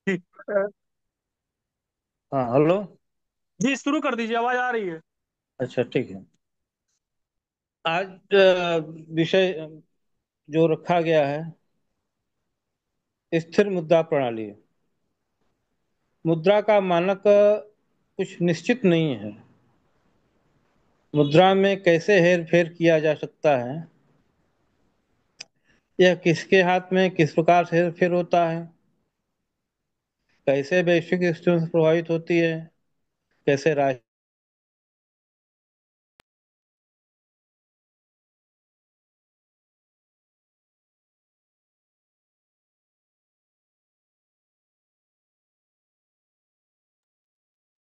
हाँ, हेलो। जी शुरू कर दीजिए, आवाज आ रही है। अच्छा, ठीक है। आज विषय जो रखा गया है, स्थिर मुद्रा प्रणाली। मुद्रा का मानक कुछ निश्चित नहीं है। मुद्रा में कैसे हेर फेर किया जा सकता है, यह किसके हाथ में किस प्रकार से हेर फेर होता है, कैसे वैश्विक स्थितियों से प्रभावित होती है, कैसे राष्ट्र।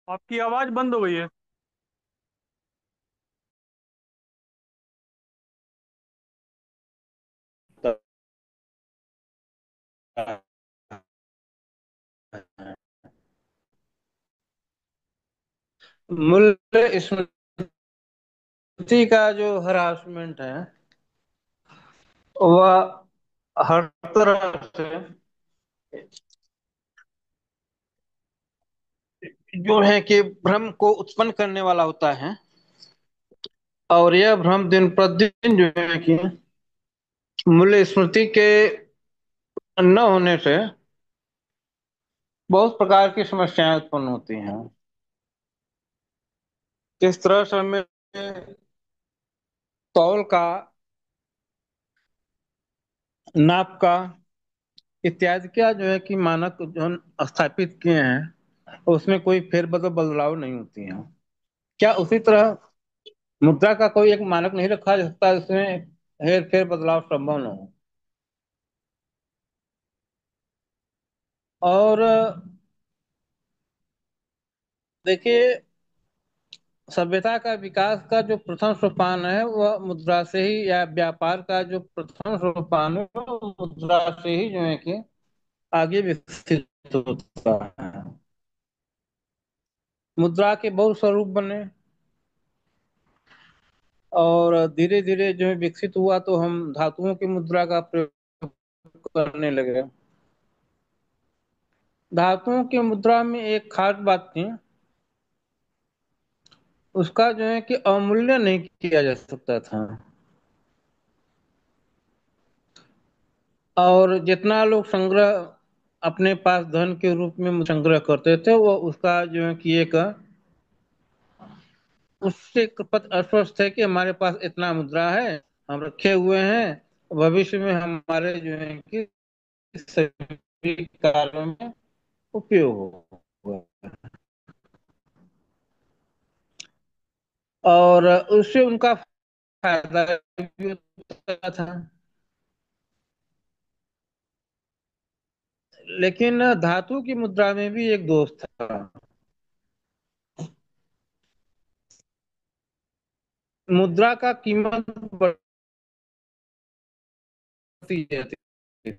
आपकी आवाज बंद हो गई है। मूल्य स्मृति का जो हरासमेंट है, वह हर तरह से जो है कि भ्रम को उत्पन्न करने वाला होता है। और यह भ्रम दिन प्रतिदिन जो है कि मूल्य स्मृति के न होने से बहुत प्रकार की समस्याएं उत्पन्न होती हैं। किस तरह से हमें तौल का, नाप का इत्यादि का जो है कि मानक जो हम स्थापित किए हैं, उसमें कोई फेरबदल बदलाव नहीं होती है। क्या उसी तरह मुद्रा का कोई एक मानक नहीं रखा जा सकता जिसमें हेर फेर बदलाव संभव न हो? और देखिए, सभ्यता का विकास का जो प्रथम सोपान है वह मुद्रा से ही, या व्यापार का जो प्रथम सोपान है वो मुद्रा से ही जो है कि आगे विकसित होता है। मुद्रा के बहुत स्वरूप बने और धीरे धीरे जो है विकसित हुआ, तो हम धातुओं की मुद्रा का प्रयोग करने लगे। धातुओं की मुद्रा में एक खास बात थी, उसका जो है कि अवमूल्यन नहीं किया जा सकता था। और जितना लोग संग्रह अपने पास धन के रूप में संग्रह करते थे, वो उसका जो है कि एक उससे पत अस्वस्थ है कि हमारे पास इतना मुद्रा है, हम रखे हुए हैं, भविष्य में हमारे जो है कि सभी कार्यों में उपयोग होगा। और उससे उनका फायदा भी होता था। लेकिन धातु की मुद्रा में भी एक दोष था। मुद्रा का कीमत बढ़ती जाती थी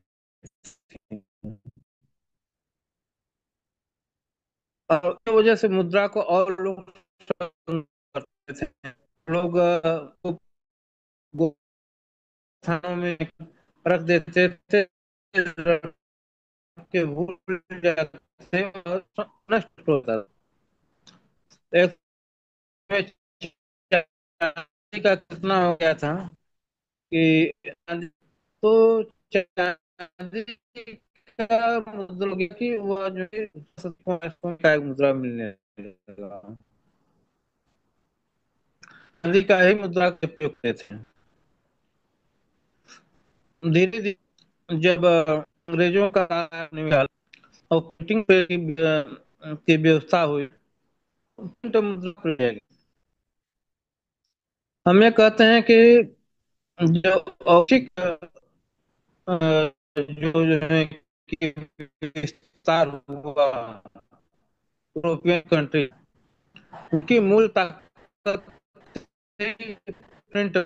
और इस वजह से मुद्रा को और लोग करते थे। लोग गोथानों में रख देते थे, रख के भूल जाते थे और नष्ट होता था। एक में चांदी का कितना हो गया था कि तो चांदी का मतलब कि वह जो है का एक मुद्रा मिलने लगा। चांदी का ही मुद्रा के उपयोग करते थे। धीरे धीरे जब अंग्रेजों का निकाल और प्रिंटिंग पे की व्यवस्था हुई, तो मुद्रा प्रिंट है। हम ये कहते हैं कि जो औचिक जो है कि विस्तार हुआ यूरोपियन कंट्री, उनकी मूल ताकत प्रिंट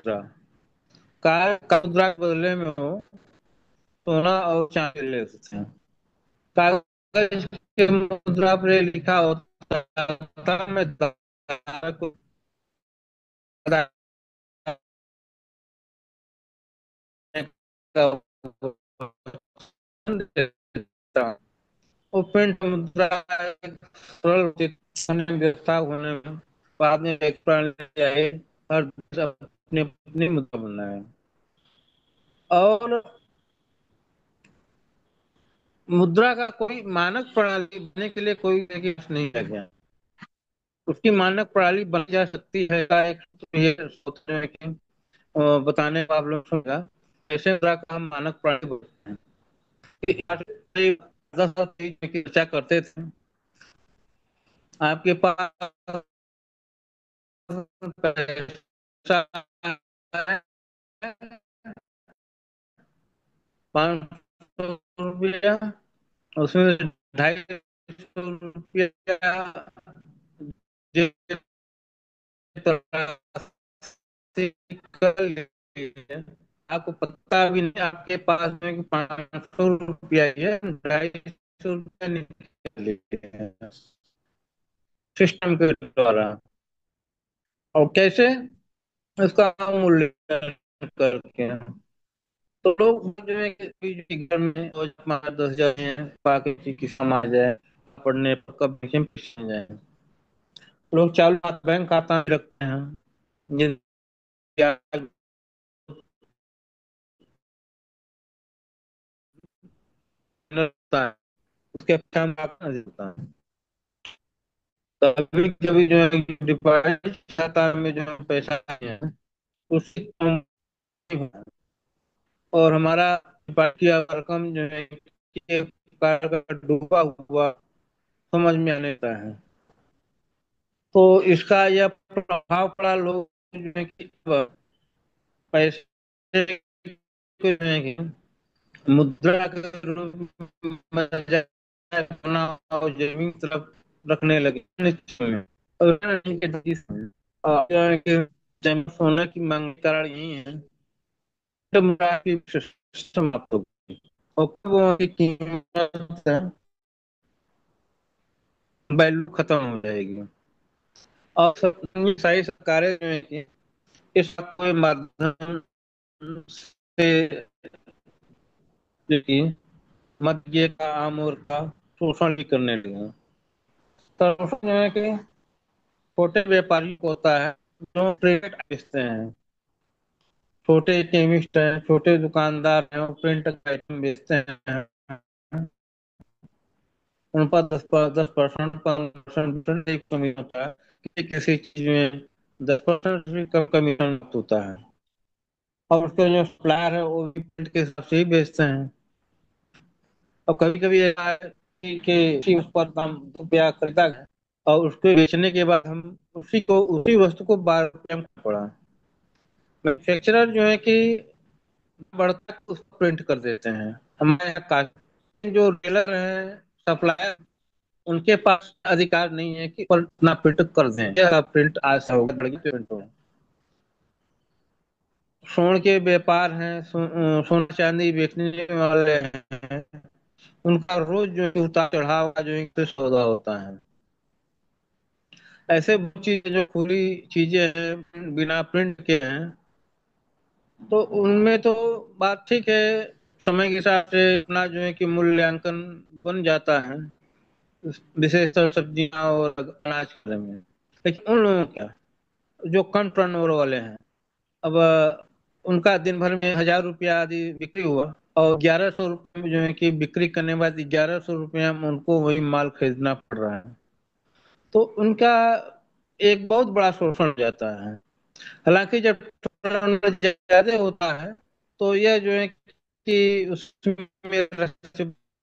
का मुद्रा के बदले में हो सोना और चांदी ले सकते हैं। कागज के मुद्रा पर लिखा होता था, मैं धारक को प्रदान का वचन देता हूं। वो पेंट मुद्रा एक सरल होती थी, खाने में व्यवस्था होने में, बाद में एक प्रणाली आई, हर देश अपनी अपनी मुद्रा बनाए। और मुद्रा का कोई मानक प्रणाली बनने के लिए कोई एक नहीं रह गया। उसकी मानक प्रणाली बन जा सकती है का एक तो ये सोचते हैं कि बताने का आप लोग सुनेगा कैसे मुद्रा का हम मानक प्रणाली बोलते हैं कि आज से 10 साल की चर्चा करते थे। आपके पास पैसा है, 500 रुपया, उसमें 250 रुपया जेब से कर लिए, आपको पता भी नहीं आपके पास में 500 रुपया ही है, 250 रुपया निकल लिए सिस्टम के द्वारा। और कैसे उसका मूल्य करके, तो लोग जो है कि घर में रोज 5-10 हजार हैं, बाकी चीज की समाज है, पढ़ने पर कब देखें पीछे जाए, लोग चालू बैंक खाता में रखते हैं, जिन ब्याज मिलता है उसके पीछे हम भागना देता है। कभी कभी जो है डिपॉजिट खाता में जो है पैसा है उससे कम नहीं हुआ, और हमारा डिपॉजिट किया रकम जो है कि एक प्रकार का डूबा हुआ समझ में आने लगता है। तो इसका यह प्रभाव पड़ा लोग जो है कि पैसे को जो है कि मुद्रा के रूप में अपना और जमीन की तरफ रखने लगे निश्चय में। और इनके देश में और जो है कि जब सोने की मांग के कारण यही है तो मुद्रा की समाप्त हो गई, और कब उनकी कीमत वैल्यू खत्म हो जाएगी। और सब सारी सरकारें जो है कि इस कोई माध्यम से जो कि मध्य का आम वर्ग का शोषण भी करने लगे। तो शोषण जो है कि छोटे व्यापारी को होता है जो प्रिंट बेचते हैं, छोटे केमिस्ट हैं, छोटे दुकानदार हैं, वो प्रिंट आइटम बेचते हैं, उन पर 10% 15% एक कमीशन होता है, किसी किसी चीज में 10% भी कम कमीशन होता है। और उसके जो सप्लायर है वो भी प्रिंट के हिसाब से ही बेचते हैं। और कभी कभी ऐसा है कि उस पर दाम रुपया खरीदा गया और उसको बेचने के बाद हम उसी वस्तु को 12 रुपया में पड़ा, मैन्युफैक्चरर जो है कि बढ़ता है उसको प्रिंट कर देते हैं। हमारे यहाँ जो डीलर हैं, सप्लायर, उनके पास अधिकार नहीं है कि पर ना प्रिंट कर दें, यह प्रिंट आज से होगा प्रिंट होगा। स्वर्ण के व्यापार हैं, सोना चांदी बेचने वाले हैं, उनका रोज जो है उतार चढ़ाव का जो है कि सौदा होता है। ऐसे बहुत चीजें जो खुली चीजें हैं बिना प्रिंट के हैं, तो उनमें तो बात ठीक है, समय के हिसाब से अपना जो है कि मूल्यांकन बन जाता है, विशेषकर सब्जियां और अनाज के में। लेकिन उन लोगों का जो कम टर्नओवर वाले हैं, अब उनका दिन भर में 1000 रुपया आदि बिक्री हुआ और 1100 रुपये में जो है कि बिक्री करने के बाद 1100 रुपया में उनको वही माल खरीदना पड़ रहा है। तो उनका एक बहुत बड़ा शोषण हो जाता है। हालांकि जब टर्न ज्यादा होता है तो यह जो है कि उसमें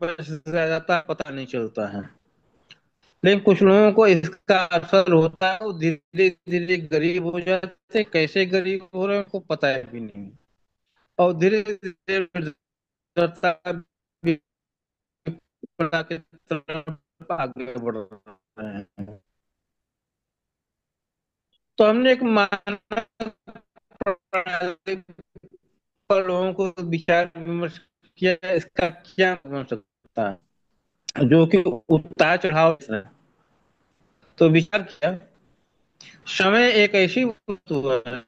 ज्यादा पता नहीं चलता है, लेकिन कुछ लोगों को इसका असर होता है, वो धीरे धीरे गरीब हो जाते हैं। कैसे गरीब हो रहे हैं उनको पता है भी नहीं, और धीरे धीरे भी के तरफ आगे बढ़ रहे हैं। तो हमने एक मानक प्रणाली पर लोगों को विचार विमर्श किया, इसका क्या बन सकता है जो कि उतार चढ़ाव है। तो विचार किया, समय एक ऐसी वस्तु है,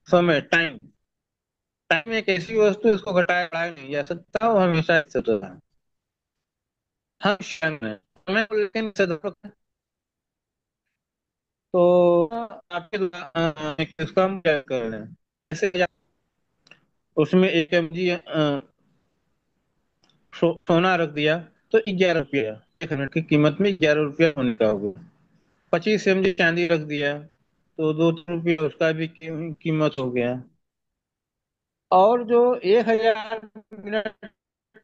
समय टाइम टाइम एक ऐसी वस्तु, इसको घटाया बढ़ाया नहीं जा सकता, वो हमेशा स्थिर रहा। हाँ शामिल है मैं, लेकिन तो आपके इसका हम क्या कर रहे हैं, जैसे उसमें 1 mg सोना रख दिया तो 11 रुपया, 1 मिनट की कीमत में 11 रुपया होने का होगा। 25 mg चांदी रख दिया तो 2-3 रुपये उसका भी कीमत हो गया। और जो 1,000 मिनट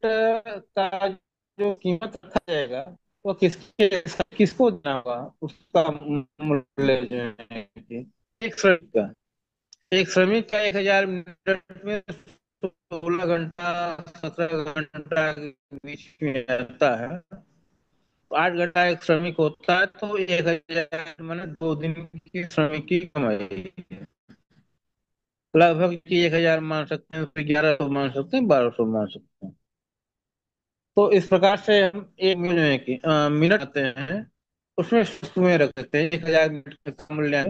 का जो कीमत रखा जाएगा, वो किसको देना होगा, उसका मूल्य जो है कि एक श्रमिक का, 1,000 मिनट में 16 घंटा 17 घंटा के बीच में रहता है, तो 8 घंटा एक श्रमिक होता है, तो 1,000 मैंने 2 दिन की श्रमिक की कमाई है। लगभग कि 1,000 मान सकते हैं, फिर 1,100 मान सकते हैं, 1,200 मान सकते हैं। तो इस प्रकार से हम एक जो है कि मिनट आते हैं, उसमें में रख सकते हैं 1,000 मिनट का मूल्य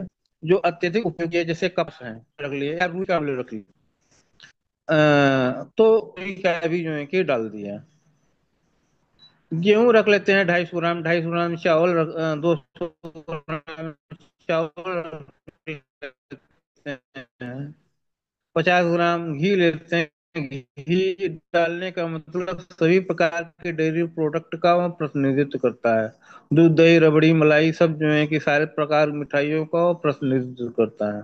जो अत्यधिक उपयोगी है, जैसे कप्स हैं रख लिए या रूई का मूल्य रख लिए। तो रुई का भी जो है कि डाल दिया। गेहूं रख लेते हैं 250 ग्राम, 250 ग्राम चावल 200 ग्राम चावल रख लेते हैं, 50 ग्राम घी लेते हैं। घी डालने का मतलब सभी प्रकार के डेयरी प्रोडक्ट का वह प्रतिनिधित्व करता है। दूध दही रबड़ी मलाई सब जो है कि सारे प्रकार मिठाइयों का वह प्रतिनिधित्व करता है।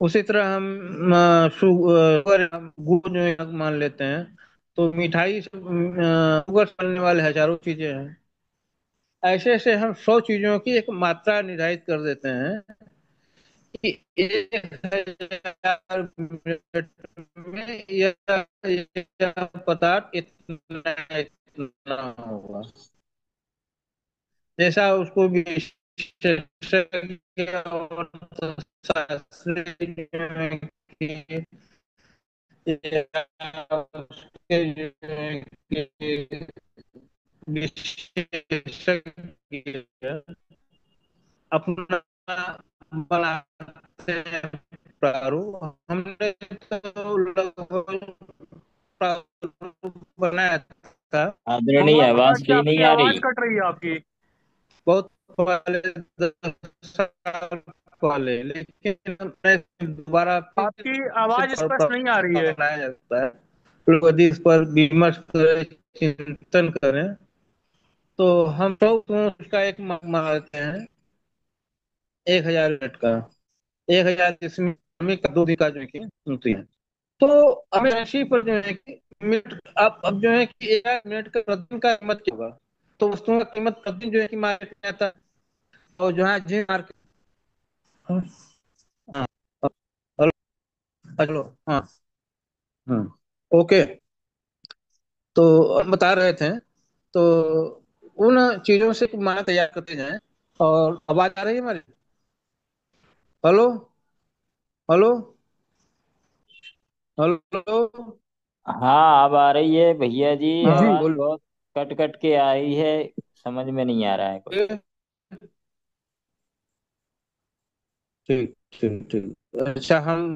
उसी तरह हम शुगर गुड़ जो है मान लेते हैं, तो मिठाई शुगर से बनने वाले हजारों चीजें हैं। ऐसे ऐसे हम 100 चीजों की एक मात्रा निर्धारित कर देते हैं कि 1,000 मिनट में यह पदार्थ इतना इतना होगा। जैसा उसको विशेषज्ञ और शास्त्री जो है कि उसके जो है कि विशेषज्ञ अपना बनाते हैं प्रारूप। हमने तो लगभग प्रारूप बनाया था मंगला बहुत आदरणीय आवाज प्रसाद जी, सही नहीं आपकी आ आवाज रही। कट रही है आपकी। बहुत पहले, 10 साल पहले, लेकिन मैं दोबारा फिर आपकी से आवाज स्पष्ट नहीं आ रही है। बनाया जाता है। लोग यदि इस पर विमर्श करें, चिंतन करें, तो हम सब उसका एक मान लेते हैं 1,000 मिनट का। 1,000 जिसमें हमें 2 दिन का जो है कि होती है, तो हमें राशि पर जो है कि मिनट, अब जो है कि 1,000 मिनट का प्रतिदिन का कीमत क्या होगा। तो वस्तुओं का कीमत प्रतिदिन जो है कि मार्केट में आता है, और जो है जी मार्केट। हाँ हाँ, हेलो हेलो हाँ। ओके। तो हम बता रहे थे, तो उन चीजों से मानक तैयार करते जाएं। और आवाज आ रही है हमारी? Hello hello hello. हाँ अब आ रही है भैया जी, जी। हाँ आवाज बोलो। बहुत कट कट के आई है, समझ में नहीं आ रहा है कुछ। ठीक ठीक ठीक, अच्छा हम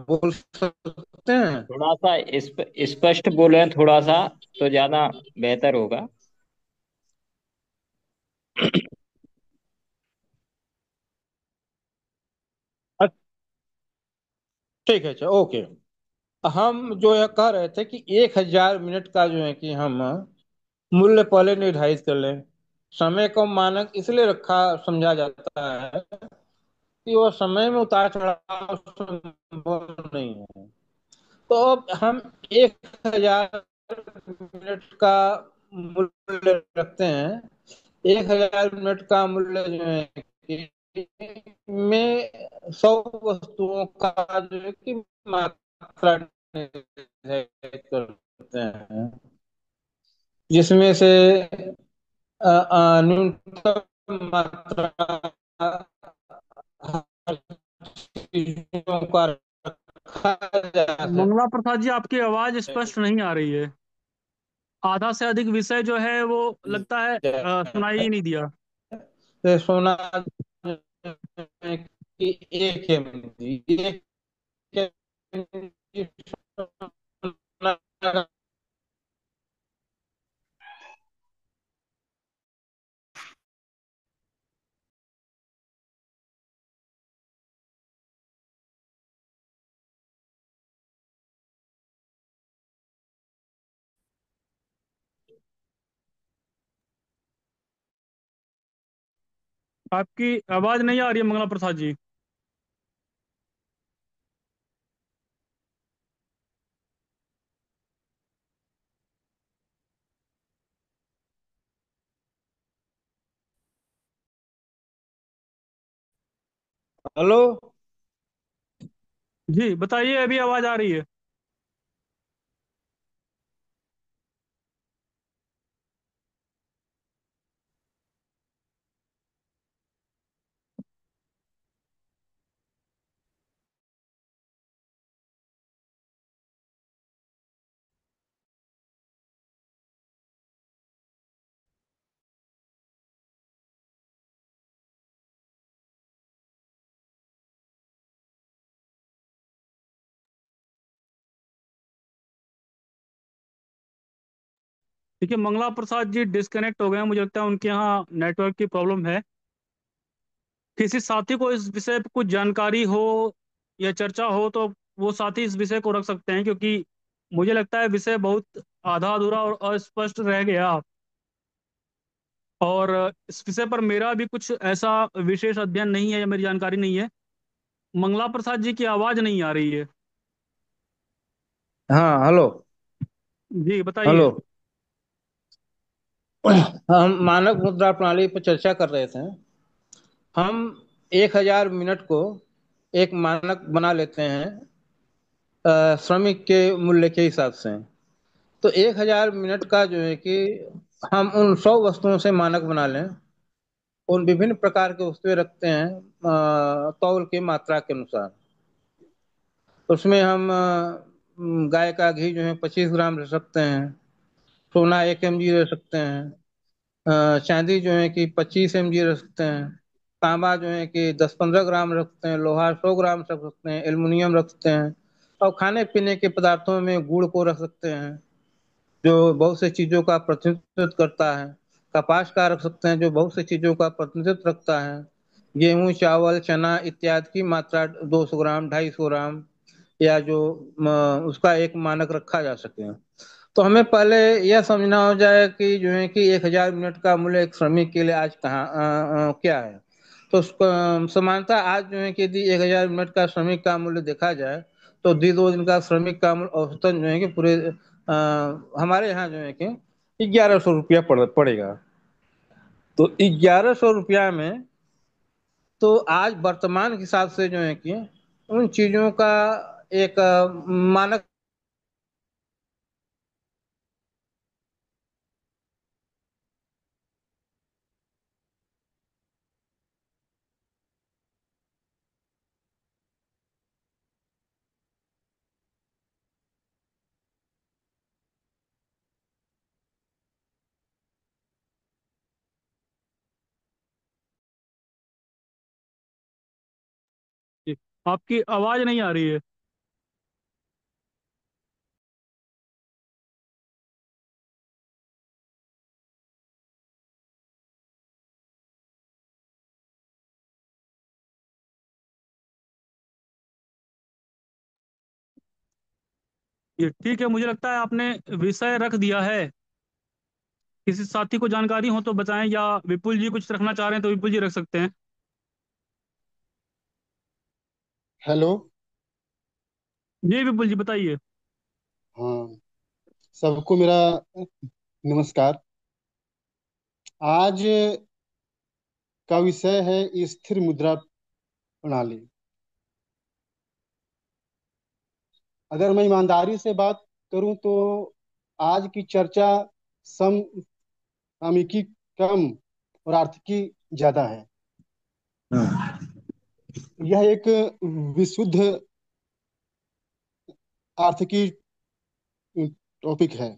बोल सकते हैं। थोड़ा सा स्पष्ट बोले थोड़ा सा तो ज्यादा बेहतर होगा। अच्छा, ठीक है, अच्छा ओके। हम जो है कह रहे थे कि 1,000 मिनट का जो है कि हम मूल्य पहले निर्धारित कर लें। समय को मानक इसलिए रखा समझा जाता है कि वह समय में उतार चढ़ाव संभव नहीं है। तो अब हम 1,000 मिनट का मूल्य रखते हैं। 1,000 मिनट का मूल्य जो है कि में 100 वस्तुओं का जो है कि मात्रा निर्धारित करते हैं, जिसमें से न्यूनतम मात्रा हर चीजों का रखा जा मंगला प्रसाद जी, आपकी आवाज स्पष्ट नहीं आ रही है। आधा से अधिक विषय जो है वो लगता है सुनाई ही नहीं दिया। सकता। सोना की एक एमजी, एक MG सोना आपकी आवाज नहीं आ रही है मंगला प्रसाद जी। हेलो। जी बताइए, अभी आवाज आ रही है। देखिए, मंगला प्रसाद जी डिस्कनेक्ट हो गए हैं, मुझे लगता है उनके यहाँ नेटवर्क की प्रॉब्लम है। किसी साथी को इस विषय पर कुछ जानकारी हो या चर्चा हो तो वो साथी इस विषय को रख सकते हैं, क्योंकि मुझे लगता है विषय बहुत आधा अधूरा और अस्पष्ट रह गया। और इस विषय पर मेरा भी कुछ ऐसा विशेष अध्ययन नहीं है या मेरी जानकारी नहीं है। मंगला प्रसाद जी की आवाज नहीं आ रही है। हाँ, हेलो। जी हेलो। बताइए। हम मानक मुद्रा प्रणाली पर चर्चा कर रहे थे। हम 1,000 मिनट को एक मानक बना लेते हैं श्रमिक के मूल्य के हिसाब से। तो 1,000 मिनट का जो है कि हम उन 100 वस्तुओं से मानक बना लें। उन विभिन्न प्रकार के वस्तुएं रखते हैं तौल की मात्रा के अनुसार। उसमें हम गाय का घी जो है 25 ग्राम रख सकते हैं। सोना 1 mg रख सकते हैं। चांदी जो है कि 25 mg रख सकते हैं। तांबा जो है कि 10-15 ग्राम रखते हैं। लोहा 100 ग्राम रख सकते हैं। एल्युमिनियम रख सकते हैं। और खाने पीने के पदार्थों में गुड़ को रख सकते हैं, जो बहुत सी चीजों का प्रतिनिधित्व करता है। कपास का रख सकते हैं, जो बहुत सी चीजों का प्रतिनिधित्व रखता है। गेहूं, चावल, चना इत्यादि की मात्रा 200 ग्राम, 250 ग्राम, या जो उसका एक मानक रखा जा सके। तो हमें पहले यह समझना हो जाए कि जो है कि 1,000 मिनट का मूल्य एक श्रमिक के लिए आज कहाँ क्या है। तो समानता आज जो है कि यदि 1,000 मिनट का श्रमिक का मूल्य देखा जाए तो 2 दिन का श्रमिक का मूल्य औसतन जो है कि पूरे हमारे यहाँ जो है कि 1,100 रुपया पड़ेगा। तो 1,100 रुपया में तो आज वर्तमान के हिसाब से जो है कि उन चीजों का एक मानक। जी, आपकी आवाज नहीं आ रही है। ये ठीक है, मुझे लगता है आपने विषय रख दिया है। किसी साथी को जानकारी हो तो बताएं, या विपुल जी कुछ रखना चाह रहे हैं तो विपुल जी रख सकते हैं। हेलो। जी विपुल जी बताइए। हाँ, सबको मेरा नमस्कार। आज का विषय है स्थिर मुद्रा प्रणाली। अगर मैं ईमानदारी से बात करूं तो आज की चर्चा समसामयिकी कम और आर्थिकी ज्यादा है। यह एक विशुद्ध आर्थिकी टॉपिक है।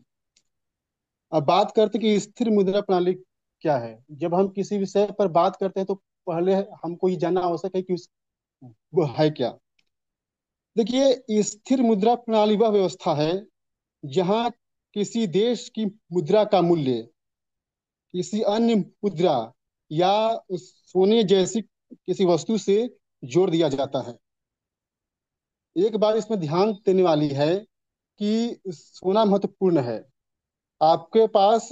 अब बात करते हैं कि स्थिर मुद्रा प्रणाली क्या है। जब हम किसी विषय पर बात करते हैं तो पहले हमको ये जानना आवश्यक है कि वो है क्या। देखिए, स्थिर मुद्रा प्रणाली वह व्यवस्था है जहां किसी देश की मुद्रा का मूल्य किसी अन्य मुद्रा या सोने जैसी किसी वस्तु से जोड़ दिया जाता है। एक बात इसमें ध्यान देने वाली है कि सोना महत्वपूर्ण है। आपके पास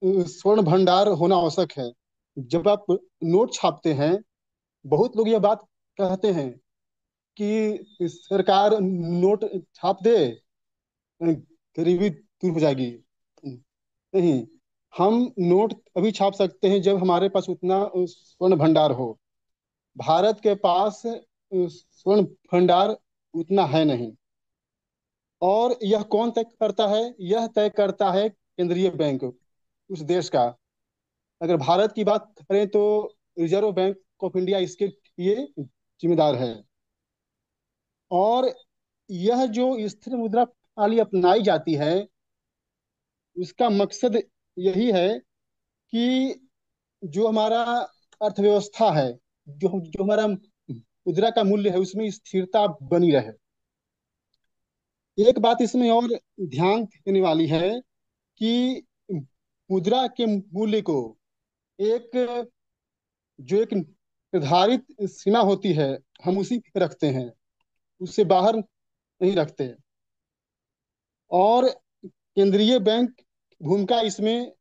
स्वर्ण भंडार होना आवश्यक है। जब आप नोट छापते हैं, बहुत लोग यह बात कहते हैं कि सरकार नोट छाप दे, गरीबी दूर हो जाएगी। नहीं, हम नोट अभी छाप सकते हैं जब हमारे पास उतना स्वर्ण भंडार हो। भारत के पास स्वर्ण भंडार उतना है नहीं। और यह कौन तय करता है? यह तय करता है केंद्रीय बैंक उस देश का। अगर भारत की बात करें तो रिजर्व बैंक ऑफ इंडिया इसके लिए जिम्मेदार है। और यह जो स्थिर मुद्रा प्रणाली अपनाई जाती है, उसका मकसद यही है कि जो हमारा अर्थव्यवस्था है, जो हमारा मुद्रा का मूल्य है, उसमें स्थिरता बनी रहे। एक बात इसमें और ध्यान देने वाली है कि मुद्रा के मूल्य को एक जो एक निर्धारित सीमा होती है, हम उसी पे रखते हैं, उससे बाहर नहीं रखते। और केंद्रीय बैंक भूमिका इसमें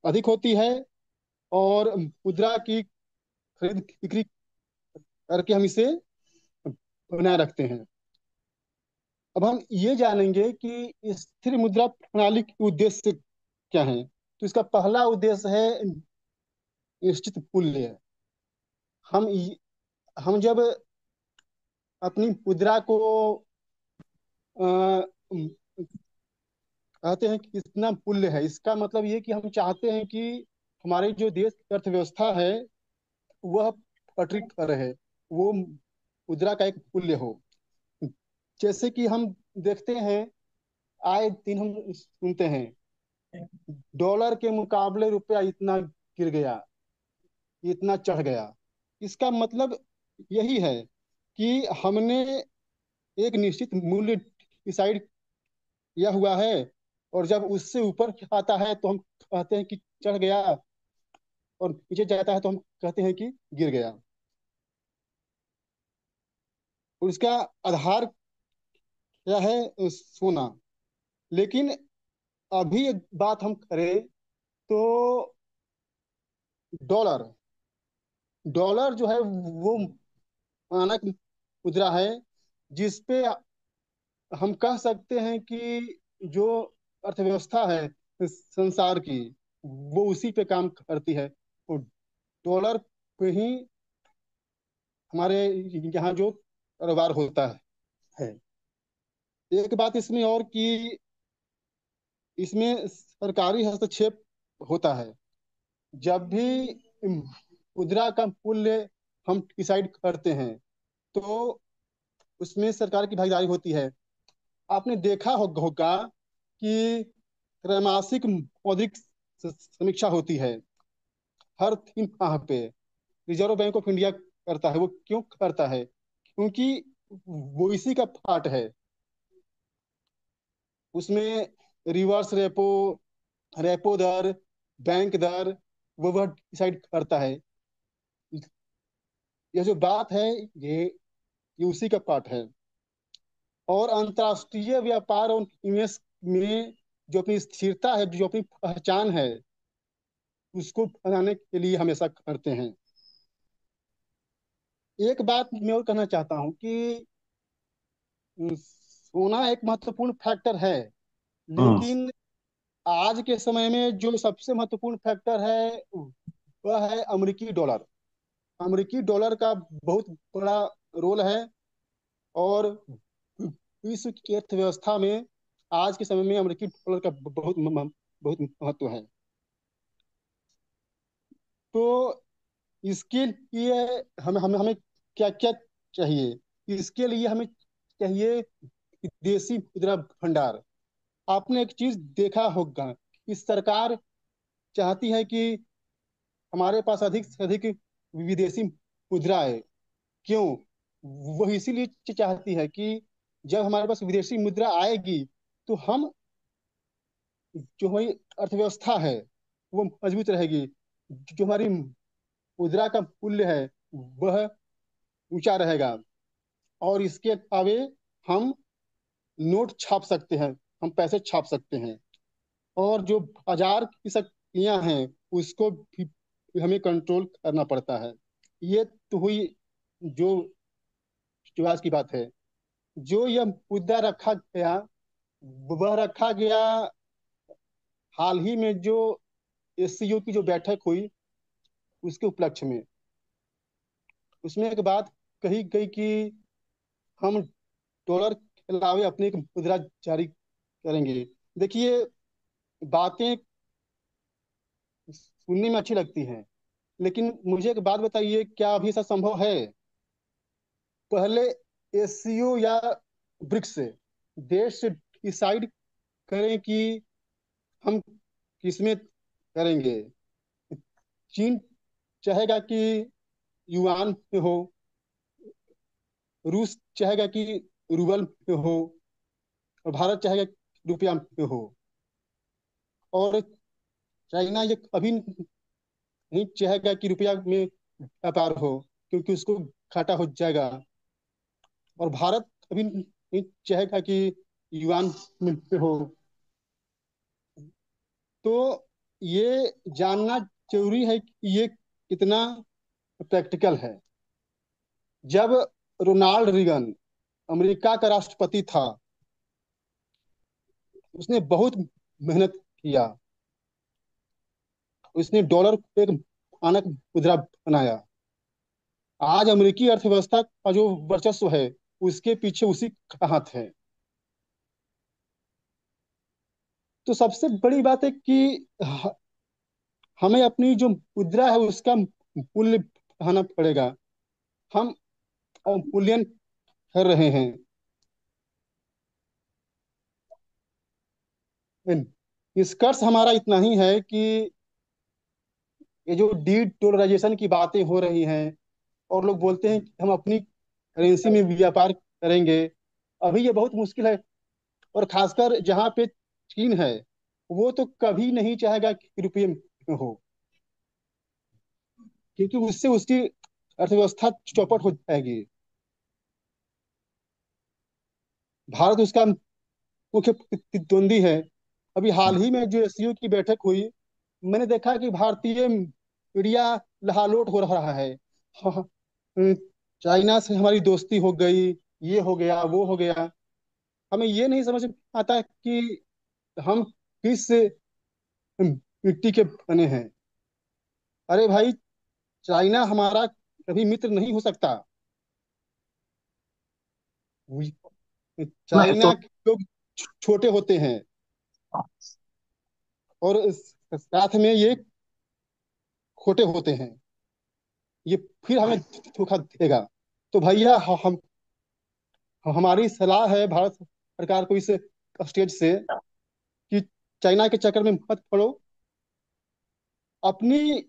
अधिक होती है। और मुद्रा की खरीद बिक्री करके हम इसे बनाए रखते हैं। अब हम ये जानेंगे कि स्थिर मुद्रा प्रणाली के उद्देश्य क्या है। तो इसका पहला उद्देश्य है निश्चित मूल्य। हम हम जब अपनी मुद्रा को अ, कहते हैं कि कितना मूल्य है, इसका मतलब ये कि हम चाहते हैं कि हमारे जो देश की अर्थव्यवस्था है वह पटरी पर रहे, वो मुद्रा का एक मूल्य हो। जैसे कि हम देखते हैं, आए दिन हम सुनते हैं डॉलर के मुकाबले रुपया इतना गिर गया, इतना चढ़ गया। इसका मतलब यही है कि हमने एक निश्चित मूल्य डिसाइड किया हुआ है, और जब उससे ऊपर आता है तो हम कहते हैं कि चढ़ गया, और नीचे जाता है तो हम कहते हैं कि गिर गया। और इसका आधार क्या है? सोना। लेकिन अभी एक बात हम करें तो डॉलर डॉलर जो है वो मानक मुद्रा है, जिसपे हम कह सकते हैं कि जो अर्थव्यवस्था है संसार की, वो उसी पे काम करती है। तो डॉलर पे ही हमारे यहाँ जो कारोबार होता है। एक बात इसमें और कि इसमें सरकारी हस्तक्षेप होता है। जब भी मुद्रा का मूल्य हम डिसाइड करते हैं तो उसमें सरकार की भागीदारी होती है। आपने देखा होगा कि त्रैमासिक मौद्रिक समीक्षा होती है हर 3 माह पे। रिजर्व बैंक ऑफ इंडिया करता है। वो क्यों करता है? क्योंकि वो इसी का पार्ट है। उसमें रिवर्स रेपो, रेपो दर, बैंक दर, वह डिसाइड करता है। यह जो बात है, ये उसी का पार्ट है। और अंतर्राष्ट्रीय व्यापार और निवेश में जो अपनी स्थिरता है, जो अपनी पहचान है, उसको बनाने के लिए हमेशा करते हैं। एक बात मैं और कहना चाहता हूँ कि सोना एक महत्वपूर्ण फैक्टर है, हाँ। लेकिन आज के समय में जो सबसे महत्वपूर्ण फैक्टर है वह है अमेरिकी डॉलर। अमेरिकी डॉलर का बहुत बड़ा रोल है। और विश्व की अर्थव्यवस्था में आज के समय में अमेरिकी डॉलर का बहुत महत्व है। तो इसके लिए हमें हमें हमें क्या क्या चाहिए? इसके लिए हमें चाहिए देसी मुद्रा भंडार। आपने एक चीज देखा होगा कि सरकार चाहती है कि हमारे पास अधिक से अधिक विदेशी मुद्रा है। क्यों? वह इसीलिए चाहती है कि जब हमारे पास विदेशी मुद्रा आएगी तो हम जो हमारी अर्थव्यवस्था है वो मजबूत रहेगी। जो हमारी मुद्रा का मूल्य है वह ऊंचा रहेगा। और इसके अलावे हम नोट छाप सकते हैं, हम पैसे छाप सकते हैं। और जो बाजार की शक्तियां हैं उसको भी हमें कंट्रोल करना पड़ता है। ये तो हुई जो विश्वास की बात है। जो यह मुद्दा रखा गया, वह रखा गया हाल ही में जो एससीओ की जो बैठक हुई उसके उपलक्ष्य में। उसमें एक बात कही गई कि हम डॉलर के अलावे अपनी एक मुद्रा जारी करेंगे। देखिए, बातें सुनने में अच्छी लगती हैं, लेकिन मुझे एक बात बताइए, क्या अभी ऐसा संभव है? पहले एससीओ या ब्रिक्स से देश से डिसाइड करें कि हम किसमें करेंगे। चीन चाहेगा कि युआन में हो, रूस चाहेगा कि रूबल में हो, और भारत चाहेगा कि रुपया में हो, और चाइना ये कभी नहीं चाहेगा कि रुपया में व्यापार हो, क्योंकि उसको घाटा हो जाएगा। और भारत कभी नहीं चाहेगा कि युआन में हो। तो ये जानना जरूरी है कि ये कितना प्रैक्टिकल है। जब रोनाल्ड रीगन अमेरिका का राष्ट्रपति था, उसने बहुत मेहनत किया। उसने डॉलर को एक मानक मुद्रा बनाया। आज अमेरिकी अर्थव्यवस्था का जो वर्चस्व है, उसके पीछे उसी का हाथ है। तो सबसे बड़ी बात है कि हमें अपनी जो मुद्रा है उसका मूल्य बढ़ाना पड़ेगा। हम अवमूल्यन कर रहे हैं। निष्कर्ष हमारा इतना ही है कि ये जो डी डॉलराइजेशन की बातें हो रही हैं, और लोग बोलते हैं कि हम अपनी करेंसी में व्यापार करेंगे, अभी ये बहुत मुश्किल है। और खासकर जहाँ पे चीन है, वो तो कभी नहीं चाहेगा कि रुपये में हो, क्योंकि उससे उसकी अर्थव्यवस्था चौपट हो जाएगी। भारत उसका मुख्य प्रतिद्वंदी है। अभी हाल ही में जो एससीओ की बैठक हुई, मैंने देखा कि भारतीय मीडिया लहालोट हो रहा है। हाँ, चाइना से हमारी दोस्ती हो गई, ये हो गया, वो हो गया। हमें ये नहीं समझ में आता कि हम किस मिट्टी के बने हैं। अरे भाई, चाइना हमारा कभी मित्र नहीं हो सकता। नहीं चाइना तो के लोग छोटे होते हैं, और साथ में ये खोटे होते हैं। ये फिर हमें धोखा देगा। तो भैया, हमारी सलाह है भारत सरकार को इस स्टेज से कि चाइना के चक्कर में मत पड़ो। अपनी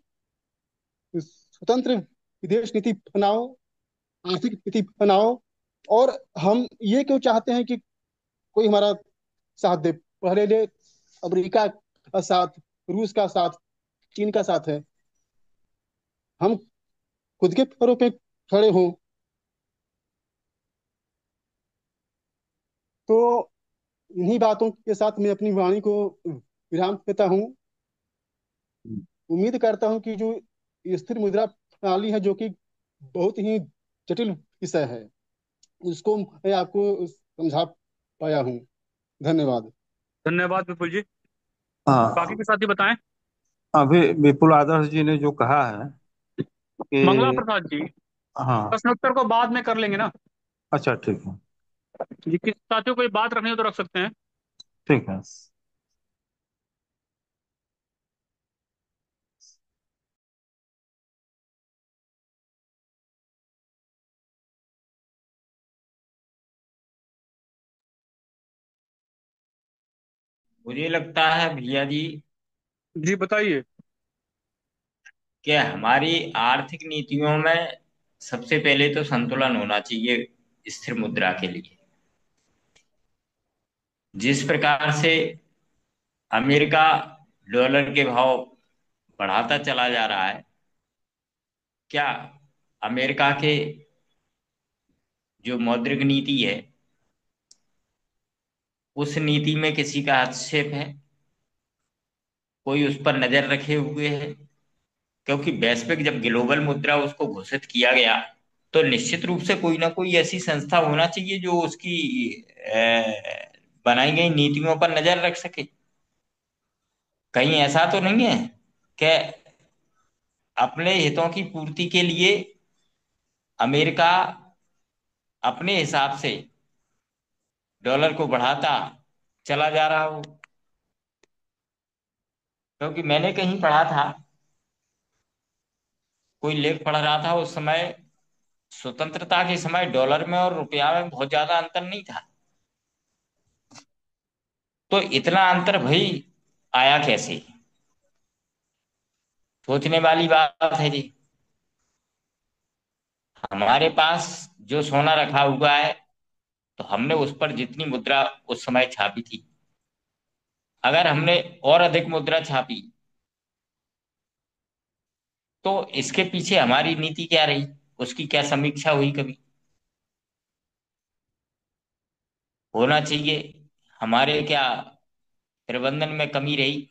स्वतंत्र विदेश नीति बनाओ, आर्थिक नीति बनाओ। और हम ये क्यों चाहते हैं कि कोई हमारा साथ दे? पहले ले अमेरिका का साथ, रूस का साथ, चीन का साथ है। हम खुद के पैरों पे खड़े हों। तो इन्हीं बातों के साथ मैं अपनी वाणी को विराम देता हूँ। उम्मीद करता हूँ कि जो स्थिर मुद्रा प्रणाली है, जो कि बहुत ही जटिल विषय है, उसको मैं आपको समझा पाया हूँ। धन्यवाद। धन्यवाद विपुल जी। बाकी हाँ, के साथी बताएं। अभी विपुल आदर्श जी ने जो कहा है मंगला कि प्रसाद जी, हाँ, प्रश्नोत्तर को बाद में कर लेंगे ना अच्छा ठीक है। जी? किस साथियों को कोई बात रखनी हो तो रख सकते हैं। ठीक है। मुझे लगता है भैया जी जी बताइए। कि हमारी आर्थिक नीतियों में सबसे पहले तो संतुलन होना चाहिए स्थिर मुद्रा के लिए। जिस प्रकार से अमेरिका डॉलर के भाव बढ़ाता चला जा रहा है, क्या अमेरिका के जो मौद्रिक नीति है उस नीति में किसी का हस्तक्षेप है? कोई उस पर नजर रखे हुए है? क्योंकि वैश्विक जब ग्लोबल मुद्रा उसको घोषित किया गया, तो निश्चित रूप से कोई ना कोई ऐसी संस्था होना चाहिए जो उसकी बनाई गई नीतियों पर नजर रख सके। कहीं ऐसा तो नहीं है कि अपने हितों की पूर्ति के लिए अमेरिका अपने हिसाब से डॉलर को बढ़ाता चला जा रहा हो। क्योंकि मैंने कहीं पढ़ा था, कोई लेख पढ़ रहा था उस समय, स्वतंत्रता के समय डॉलर में और रुपया में बहुत ज्यादा अंतर नहीं था। तो इतना अंतर भाई आया कैसे? सोचने वाली बात है जी। हमारे पास जो सोना रखा हुआ है, तो हमने उस पर जितनी मुद्रा उस समय छापी थी, अगर हमने और अधिक मुद्रा छापी, तो इसके पीछे हमारी नीति क्या रही, उसकी क्या समीक्षा हुई कभी? होना चाहिए। हमारे क्या प्रबंधन में कमी रही?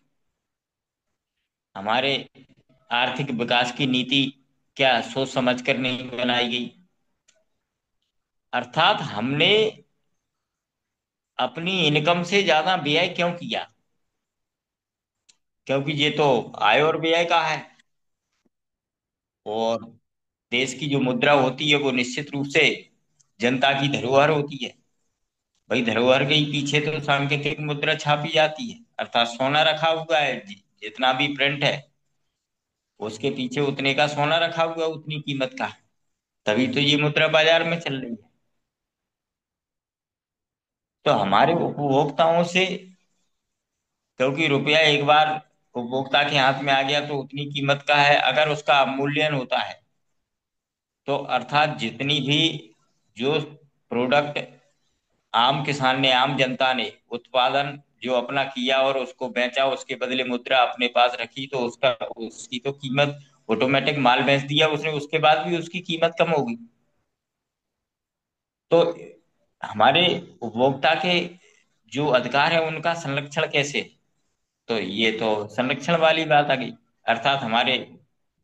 हमारे आर्थिक विकास की नीति क्या सोच समझ कर नहीं बनाई गई? अर्थात हमने अपनी इनकम से ज्यादा व्यय क्यों किया? क्योंकि ये तो आय और व्यय का है। और देश की जो मुद्रा होती है वो निश्चित रूप से जनता की धरोहर होती है। भाई धरोहर के ही पीछे तो सांकेतिक मुद्रा छापी जाती है, अर्थात सोना रखा हुआ है। जितना भी प्रिंट है उसके पीछे उतने का सोना रखा हुआ है, उतनी कीमत का। तभी तो ये मुद्रा बाजार में चल रही है। तो हमारे उपभोक्ताओं से, क्योंकि रुपया एक बार उपभोक्ता के हाथ में आ गया तो उतनी कीमत का है, अगर उसका अवमूल्यन होता है तो अर्थात जितनी भी जो प्रोडक्ट आम किसान ने, आम जनता ने उत्पादन जो अपना किया और उसको बेचा, उसके बदले मुद्रा अपने पास रखी, तो उसका उसकी तो कीमत, ऑटोमेटिक माल बेच दिया उसने, उसके बाद भी उसकी कीमत कम होगी। तो हमारे उपभोक्ता के जो अधिकार है उनका संरक्षण कैसे? तो ये तो संरक्षण वाली बात आ गई। अर्थात हमारे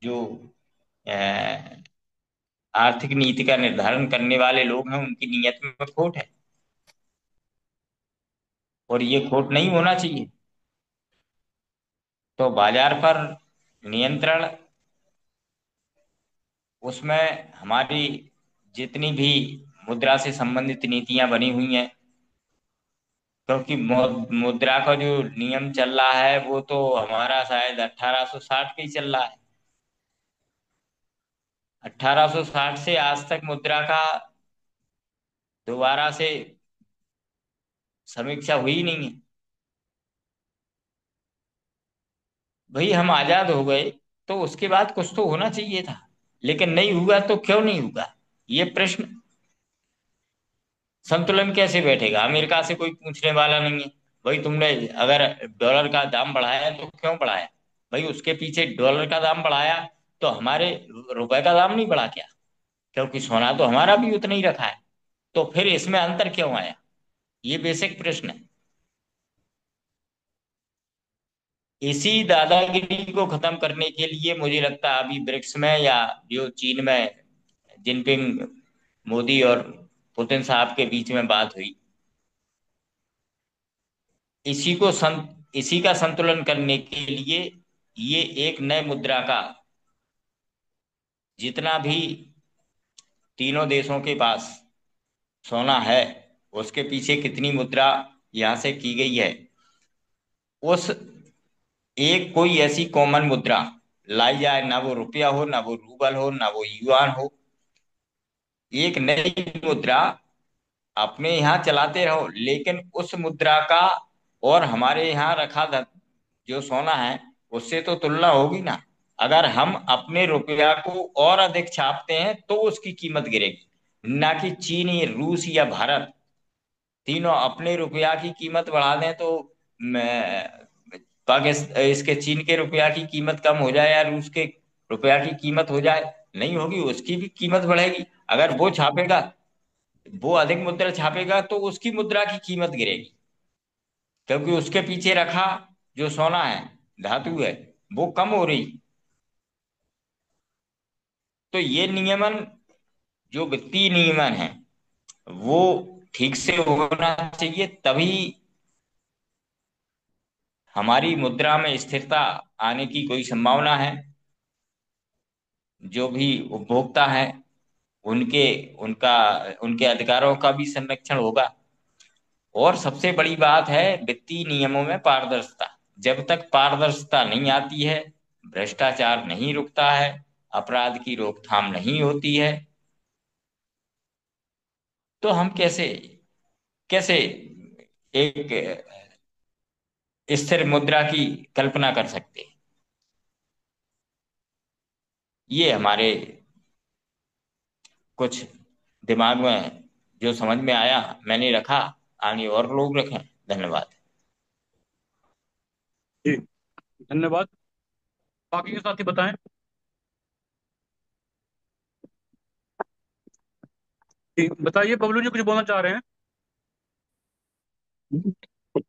जो अ, आर्थिक नीति का निर्धारण करने वाले लोग हैं उनकी नीयत में खोट है, और ये खोट नहीं होना चाहिए। तो बाजार पर नियंत्रण, उसमें हमारी जितनी भी मुद्रा से संबंधित नीतियां बनी हुई हैं, क्योंकि मुद्रा का जो नियम चल रहा है वो तो हमारा शायद 1860 का ही चल रहा है। 1860 से आज तक मुद्रा का दोबारा से समीक्षा हुई ही नहीं है। भाई हम आजाद हो गए तो उसके बाद कुछ तो होना चाहिए था, लेकिन नहीं हुआ, तो क्यों नहीं हुआ? ये प्रश्न, संतुलन कैसे बैठेगा? अमेरिका से कोई पूछने वाला नहीं है। भाई तुमने अगर डॉलर का दाम बढ़ाया तो क्यों बढ़ाया? भाई उसके पीछे डॉलर का दाम बढ़ाया तो हमारे रुपए का दाम नहीं बढ़ा क्या? क्योंकि सोना तो हमारा भी उतना ही रखा है, तो फिर इसमें अंतर क्यों आया? ये बेसिक प्रश्न है। इसी दादागिरी को खत्म करने के लिए मुझे लगता है अभी ब्रिक्स में, या जो चीन में जिनपिंग, मोदी और पुतिन साहब के बीच में बात हुई, इसी का संतुलन करने के लिए ये एक नए मुद्रा का, जितना भी तीनों देशों के पास सोना है उसके पीछे कितनी मुद्रा यहां से की गई है, उस एक कोई ऐसी कॉमन मुद्रा लाई जाए, ना वो रुपया हो, ना वो रूबल हो, ना वो युआन हो। एक नई मुद्रा अपने यहाँ चलाते रहो, लेकिन उस मुद्रा का और हमारे यहाँ रखा जो सोना है उससे तो तुलना होगी ना। अगर हम अपने रुपया को और अधिक छापते हैं तो उसकी कीमत गिरेगी, ना कि चीन या रूस या भारत तीनों अपने रुपया की कीमत बढ़ा दें तो पाकिस्तान, इसके चीन के रुपया की कीमत कम हो जाए या रूस के रुपया की कीमत हो जाए, नहीं होगी, उसकी भी कीमत बढ़ेगी। अगर वो छापेगा, वो अधिक मुद्रा छापेगा तो उसकी मुद्रा की कीमत गिरेगी, क्योंकि उसके पीछे रखा जो सोना है, धातु है, वो कम हो रही। तो ये नियमन, जो वित्तीय नियमन है, वो ठीक से होना चाहिए, तभी हमारी मुद्रा में स्थिरता आने की कोई संभावना है। जो भी उपभोक्ता है, उनके उनका उनके अधिकारों का भी संरक्षण होगा। और सबसे बड़ी बात है वित्तीय नियमों में पारदर्शिता। जब तक पारदर्शिता नहीं आती है, भ्रष्टाचार नहीं रुकता है, अपराध की रोकथाम नहीं होती है, तो हम कैसे कैसे एक स्थिर मुद्रा की कल्पना कर सकते हैं। ये हमारे कुछ दिमाग में जो समझ में आया, मैंने रखा, आगे और लोग रखें। धन्यवाद। जी, धन्यवाद। बाकी के साथी बताएं। जी बताइए, बबलू जी कुछ बोलना चाह रहे हैं?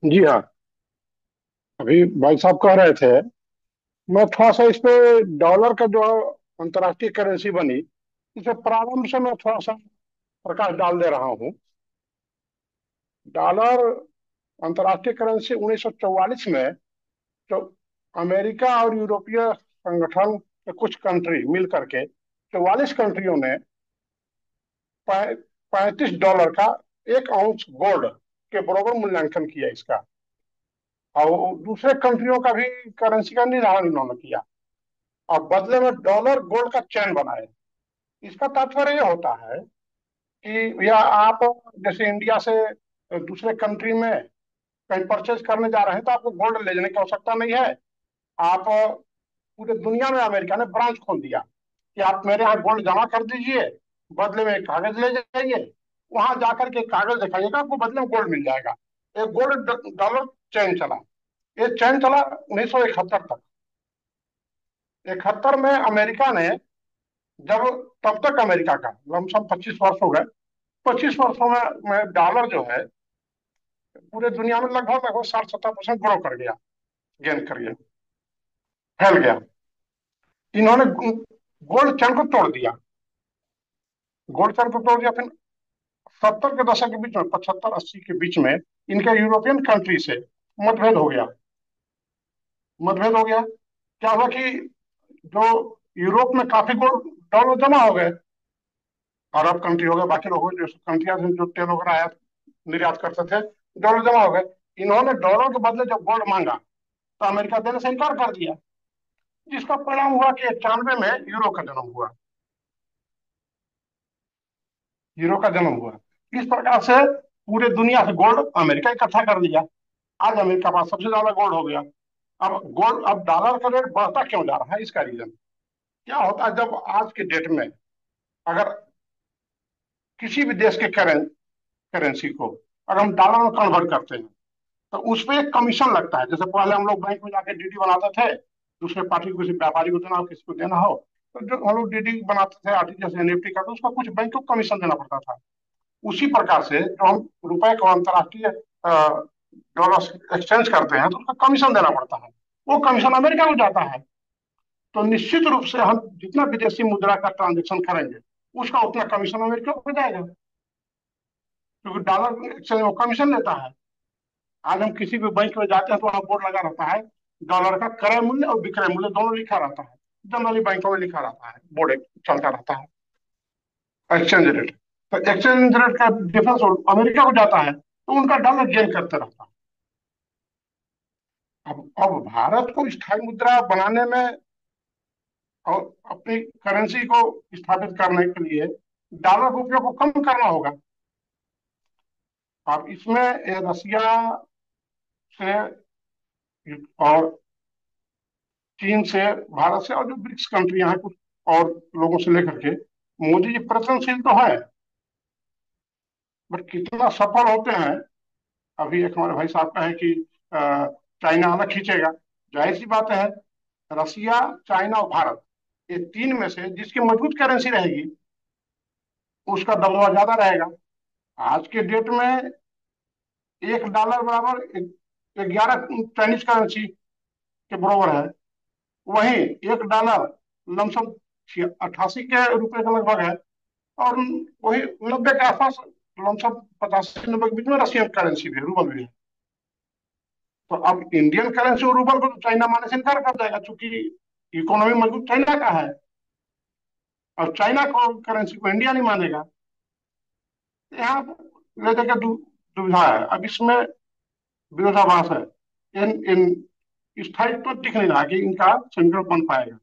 जी हाँ। अभी भाई साहब कह रहे थे, मैं थोड़ा सा इस पे डॉलर का जो अंतर्राष्ट्रीय करेंसी बनी, इसे प्रारंभ से मैं थोड़ा सा प्रकाश डाल दे रहा हूँ। डॉलर अंतर्राष्ट्रीय करेंसी 1944 में जो अमेरिका और यूरोपीय संगठन के कुछ कंट्री मिल करके 44 कंट्रियों ने $35 का 1 आउंस गोल्ड के बराबर मूल्यांकन किया इसका, और दूसरे कंट्रियों का भी करेंसी का निर्धारण इन्होंने किया, और बदले में डॉलर गोल्ड का चैन बनाए। इसका तात्पर्य यह होता है कि या आप जैसे इंडिया से दूसरे कंट्री में कहीं परचेज करने जा रहे हैं, तो आपको गोल्ड ले जाने की आवश्यकता नहीं है। आप पूरे दुनिया में अमेरिका ने ब्रांच खोल दिया कि आप मेरे यहाँ गोल्ड जमा कर दीजिए, बदले में एक कागज ले जाइए, वहां जाकर के कागज दिखाइएगा, आपको बदले में गोल्ड मिल जाएगा। एक गोल्ड डॉलर चैन चला। ये चैन चला 1971 तक। 71 में अमेरिका ने, जब तब तक अमेरिका का लमसम 25 वर्ष हो गए, 25 वर्षों में डॉलर जो है पूरे दुनिया में लगभग लगभग 60-70% ग्रो कर गया, गेन कर गया, फैल गया। इन्होंने गोल्ड चैन को तोड़ दिया। गोल्ड चैन को तोड़ दिया। फिर 70 के दशक के बीच में, 75-80 के बीच में, इनके यूरोपियन कंट्री से मतभेद हो गया। मतभेद हो गया। क्या हुआ कि जो यूरोप में काफी गोल्ड डॉलर जमा हो गए, अरब कंट्री हो गए, बाकी लोग हो गए, जो कंट्रियां जो तेल वगैरह आयात निर्यात करते थे, डॉलर जमा हो गए। इन्होंने डॉलर के बदले जब गोल्ड मांगा, तो अमेरिका देने से इनकार कर दिया, जिसका परिणाम हुआ कि 91 में यूरो का जन्म हुआ। यूरो का जन्म हुआ। इस प्रकार से पूरे दुनिया से गोल्ड अमेरिका इकट्ठा कर लिया। आज अमेरिका के पास सबसे ज्यादा गोल्ड हो गया। अब डॉलर का रेट बढ़ता क्यों जा रहा है? इसका रीजन क्या होता है? जब आज के डेट में अगर किसी भी देश के करेंसी को अगर हम डॉलर में कन्वर्ट करते हैं, तो उस पर एक कमीशन लगता है। जैसे पहले हम लोग बैंक में जाके डीडी बनाते थे, दूसरे पार्टी को, किसी व्यापारी को देना हो, किसी को देना हो, तो जो हम लोग डीडी बनाते थे आरटीजीएस जैसे एनईएफटी का, तो उसका कुछ बैंक को कमीशन देना पड़ता था। उसी प्रकार से जो हम रुपए को अंतर्राष्ट्रीय डॉलर एक्सचेंज करते हैं, तो उसका कमीशन देना पड़ता है। वो कमीशन अमेरिका को जाता है। तो निश्चित रूप से हम जितना विदेशी मुद्रा का ट्रांजेक्शन करेंगे, उसका उतना कमीशन अमेरिका को जाएगा, क्योंकि डॉलर एक्सचेंज वो कमीशन लेता है। आज हम किसी भी बैंक में जाते हैं तो वहां बोर्ड लगा रहता है, डॉलर का क्रय मूल्य और विक्रय मूल्य दोनों लिखा रहता है। जनरली बैंकों में लिखा रहता है, बोर्ड एक चलता रहता है, एक्सचेंज रेट। तो एक्सचेंज रेट का डिफरेंस अमेरिका को जाता है, तो उनका डॉलर गेन करते रहता है। अब भारत को स्थायी मुद्रा बनाने में और अपनी करेंसी को स्थापित करने के लिए डॉलर के उपयोग को कम करना होगा। अब इसमें रसिया से और चीन से, भारत से, और जो ब्रिक्स कंट्रियां हैं कुछ और लोगों से लेकर के, मोदी जी प्रयत्नशील तो है, बट कितना सफल होते हैं? अभी एक हमारे भाई साहब का है कि चाइना अलग खींचेगा। जाहिर सी बात है, रसिया, चाइना और भारत, ये तीन में से जिसकी मजबूत करेंसी रहेगी, उसका दबदबा ज्यादा रहेगा। आज के डेट में $1 बराबर 11 चाइनीज करेंसी के बराबर है। वहीं $1 लमसम 88 के रुपए के लगभग है। और वही 90 के आसपास लमसम 85-90 के बीच में रशियन करेंसी भी है, रूबल भी है। तो अब इंडियन करेंसी और रूबल को तो चाइना मानने से इनकार कर जाएगा, चूंकि इकोनॉमी मजबूत चाइना का है, और चाइना को करेंसी को इंडिया नहीं मानेगा। यहाँ ले जाकर दुविधा है। अब इसमें विरोधाभास है। इन स्थायित्व तो दिख नहीं रहा कि इनका समीकरण बन पाएगा।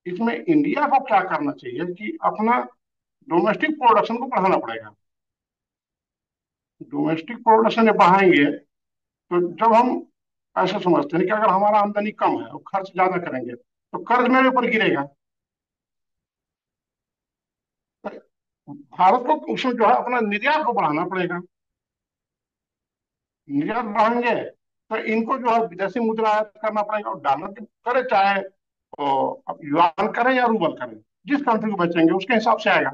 इसमें इंडिया को क्या करना चाहिए कि अपना डोमेस्टिक प्रोडक्शन को बढ़ाना पड़ेगा। डोमेस्टिक प्रोडक्शन जब बढ़ाएंगे तो जब हम ऐसा समझते हैं कि अगर हमारा आमदनी कम है और खर्च ज्यादा करेंगे तो कर्ज मेरे ऊपर गिरेगा। तो भारत को उसमें जो है अपना निर्यात को बढ़ाना पड़ेगा। निर्यात बढ़ाएंगे तो इनको जो है विदेशी मुद्रा आयात करना पड़ेगा, और डॉलर करे चाहे तो अब युआन करें या रूबल करें, जिस कंट्री को बेचेंगे उसके हिसाब से आएगा।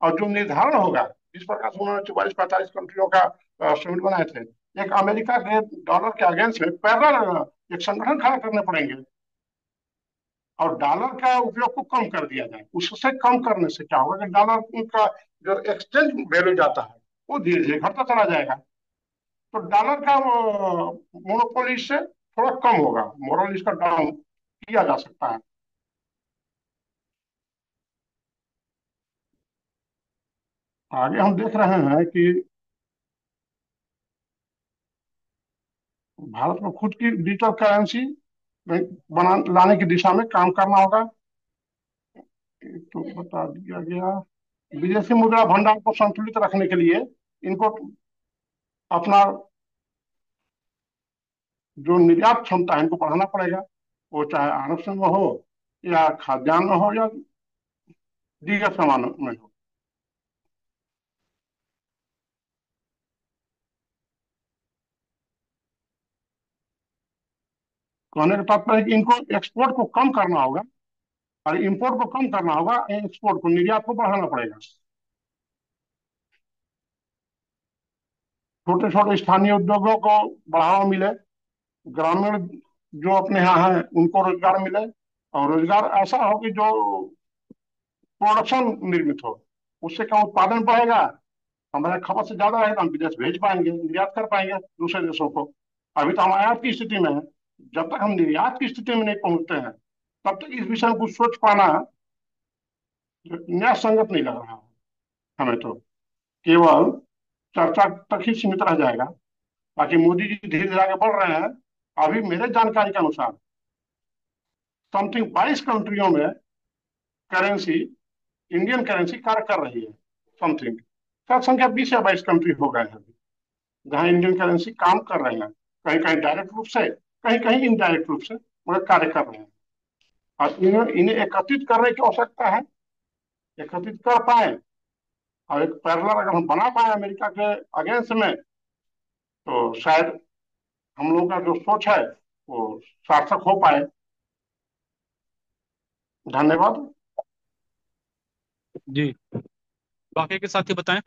और जो निर्धारण होगा, जिस प्रकार से उन्होंने 44-45 कंट्रियों का समिट बनाए थे, एक अमेरिका के डॉलर के अगेंस्ट में पैरेलल एक संगठन खड़ा करने पड़ेंगे, और डॉलर का उपयोग को कम कर दिया जाए। उससे कम करने से क्या होगा कि डॉलर का जो एक्सचेंज वैल्यू जाता है वो धीरे धीरे घटता चला जाएगा। तो डॉलर का मोनोपोली इससे थोड़ा कम होगा, मोरल इसका डाउन किया जा सकता है। आगे हम देख रहे हैं कि भारत को खुद की डिजिटल करेंसी बना लाने की दिशा में काम करना होगा। तो बता दिया गया। विदेशी मुद्रा भंडार को संतुलित रखने के लिए इनको अपना जो निर्यात क्षमता है इनको बढ़ाना पड़ेगा। वो चाहे आरक्षण में हो या खाद्यान्न में हो या दीगर सामानों में हो। कहने का तात्पर्य है कि इनको एक्सपोर्ट को कम करना होगा और इंपोर्ट को कम करना होगा, एक्सपोर्ट को निर्यात को बढ़ाना पड़ेगा। छोटे छोटे स्थानीय उद्योगों को बढ़ावा मिले, ग्रामीण जो अपने यहाँ है उनको रोजगार मिले, और रोजगार ऐसा हो कि जो प्रोडक्शन निर्मित हो, उससे क्या उत्पादन बढ़ेगा, हमारे खपत से ज्यादा रहेगा, हम विदेश भेज पाएंगे, निर्यात कर पाएंगे दूसरे देशों को। अभी तो हम आयात की स्थिति में है। जब तक हम निर्यात की स्थिति में नहीं पहुंचते हैं तब तक इस विषय में कुछ सोच पाना न्याय संगत नहीं लग रहा है हमें। तो केवल चर्चा तक ही सीमित रह जाएगा। बाकी मोदी जी धीरे धीरे आगे बढ़ रहे हैं। अभी मेरे जानकारी के अनुसार समथिंग 22 कंट्रियों में करेंसी, इंडियन करेंसी कार्य कर रही है। समथिंग शायद संख्या 20 या 22 कंट्री हो गए हैं अभी जहां इंडियन करेंसी काम कर रहे हैं। कहीं कहीं डायरेक्ट रूप से, कहीं कहीं इनडायरेक्ट रूप से मगर कार्य कर रहे हैं। और इन्हें इन्हें एकत्रित करने की आवश्यकता है। एकत्रित कर पाए और एक पैरेलल अगर हम बना पाए अमेरिका के अगेंस्ट में, तो शायद हम लोगों का जो सोच है वो सार्थक हो पाए। धन्यवाद। जी, बाकी के साथी बताएं।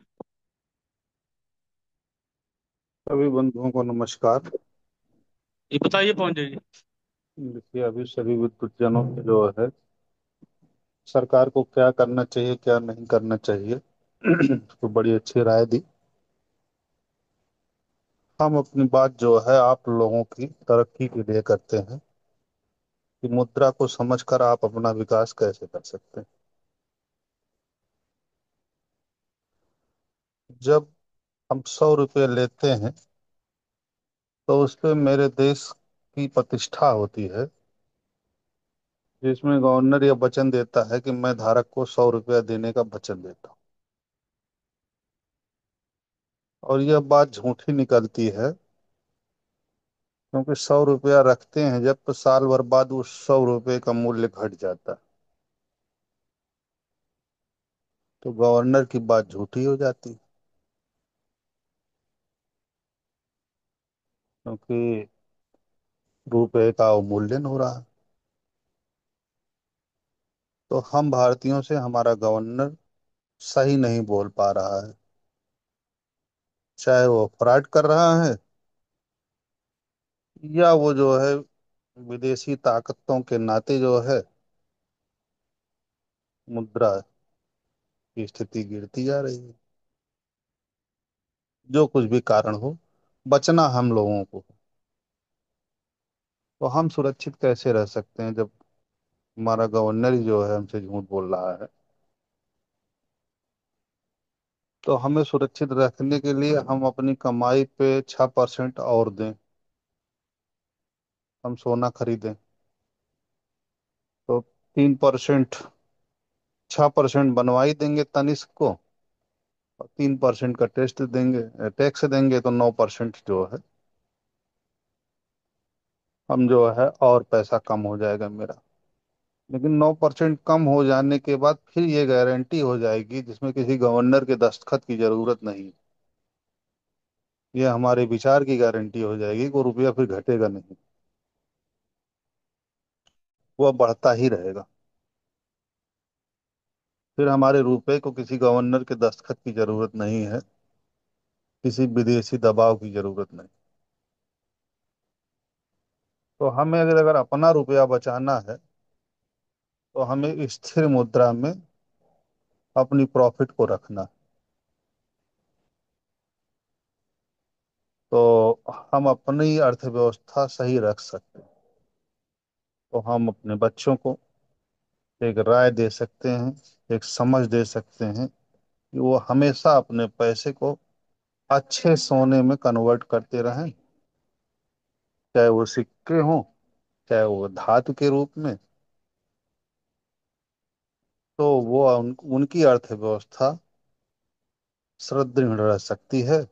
सभी बंधुओं को नमस्कार। ये बताइए पवन जी। देखिए, अभी सभी विद्वतजनों ने जो है सरकार को क्या करना चाहिए क्या नहीं करना चाहिए तो बड़ी अच्छी राय दी। हम अपनी बात जो है आप लोगों की तरक्की के लिए करते हैं कि मुद्रा को समझकर आप अपना विकास कैसे कर सकते हैं। जब हम 100 रुपये लेते हैं तो उस पे मेरे देश की प्रतिष्ठा होती है, जिसमें गवर्नर यह वचन देता है कि मैं धारक को 100 रुपया देने का वचन देता हूँ। और यह बात झूठी निकलती है, क्योंकि 100 रुपया रखते हैं जब तो साल भर बाद उस 100 रुपये का मूल्य घट जाता है, तो गवर्नर की बात झूठी हो जाती है। क्योंकि रुपए का अवमूल्यन हो रहा है। तो हम भारतीयों से हमारा गवर्नर सही नहीं बोल पा रहा है, चाहे वो फ्रॉड कर रहा है या वो जो है विदेशी ताकतों के नाते जो है मुद्रा की स्थिति गिरती जा रही है। जो कुछ भी कारण हो, बचना हम लोगों को। तो हम सुरक्षित कैसे रह सकते हैं जब हमारा गवर्नर ही जो है हमसे झूठ बोल रहा है? तो हमें सुरक्षित रखने के लिए हम अपनी कमाई पे 6% और दें। हम सोना खरीदें तो 3%, 6% बनवाई देंगे तनिष्क को, और 3% का टेस्ट देंगे, टैक्स देंगे, तो 9% जो है हम जो है और पैसा कम हो जाएगा मेरा। लेकिन 9% कम हो जाने के बाद फिर ये गारंटी हो जाएगी जिसमें किसी गवर्नर के दस्तखत की जरूरत नहीं। ये हमारे विचार की गारंटी हो जाएगी, कोई रुपया फिर घटेगा नहीं, वह बढ़ता ही रहेगा। फिर हमारे रुपए को किसी गवर्नर के दस्तखत की जरूरत नहीं है, किसी विदेशी दबाव की जरूरत नहीं। तो हमें अगर अगर अपना रुपया बचाना है तो हमें स्थिर मुद्रा में अपनी प्रॉफिट को रखना है। तो हम अपनी अर्थव्यवस्था सही रख सकते हैं। तो हम अपने बच्चों को एक राय दे सकते हैं, एक समझ दे सकते हैं कि वो हमेशा अपने पैसे को अच्छे सोने में कन्वर्ट करते रहें, चाहे वो सिक्के हों, चाहे वो धातु के रूप में। तो वो उनकी अर्थव्यवस्था सुदृढ़ रह सकती है।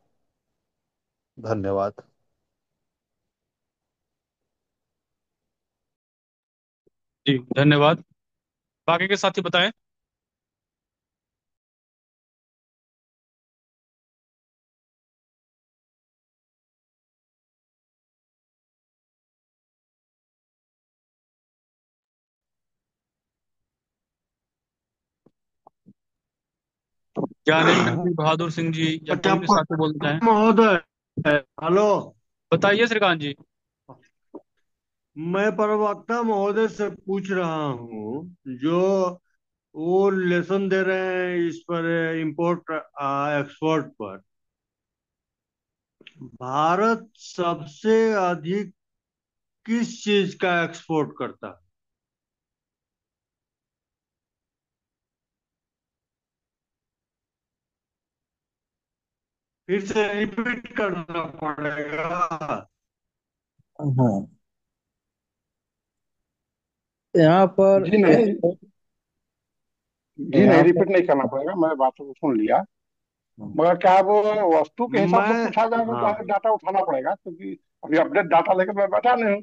धन्यवाद। जी धन्यवाद। बाकी के साथी बताएं। ज्ञानेंद्र जी, बहादुर सिंह जी, या कोई भी प्रजापति साथी बोलना चाहें। महोदय, हेलो। बताइए श्रीकांत जी। मैं प्रवक्ता महोदय से पूछ रहा हूँ, जो वो लेसन दे रहे हैं इस पर, इंपोर्ट एक्सपोर्ट पर। भारत सबसे अधिक किस चीज का एक्सपोर्ट करता है? फिर से रिपीट करना पड़ेगा? हाँ, यहाँ पर जी नहीं, जी नहीं, यहाँ पर रिपीट नहीं करना पड़ेगा, मैं बातों को सुन लिया। मगर क्या वो वस्तु के हिसाब से मैं पूछा जाएगा तो हमें हाँ, डाटा उठाना पड़ेगा, क्योंकि अभी अपडेट डाटा लेकर मैं बैठा नहीं हूँ।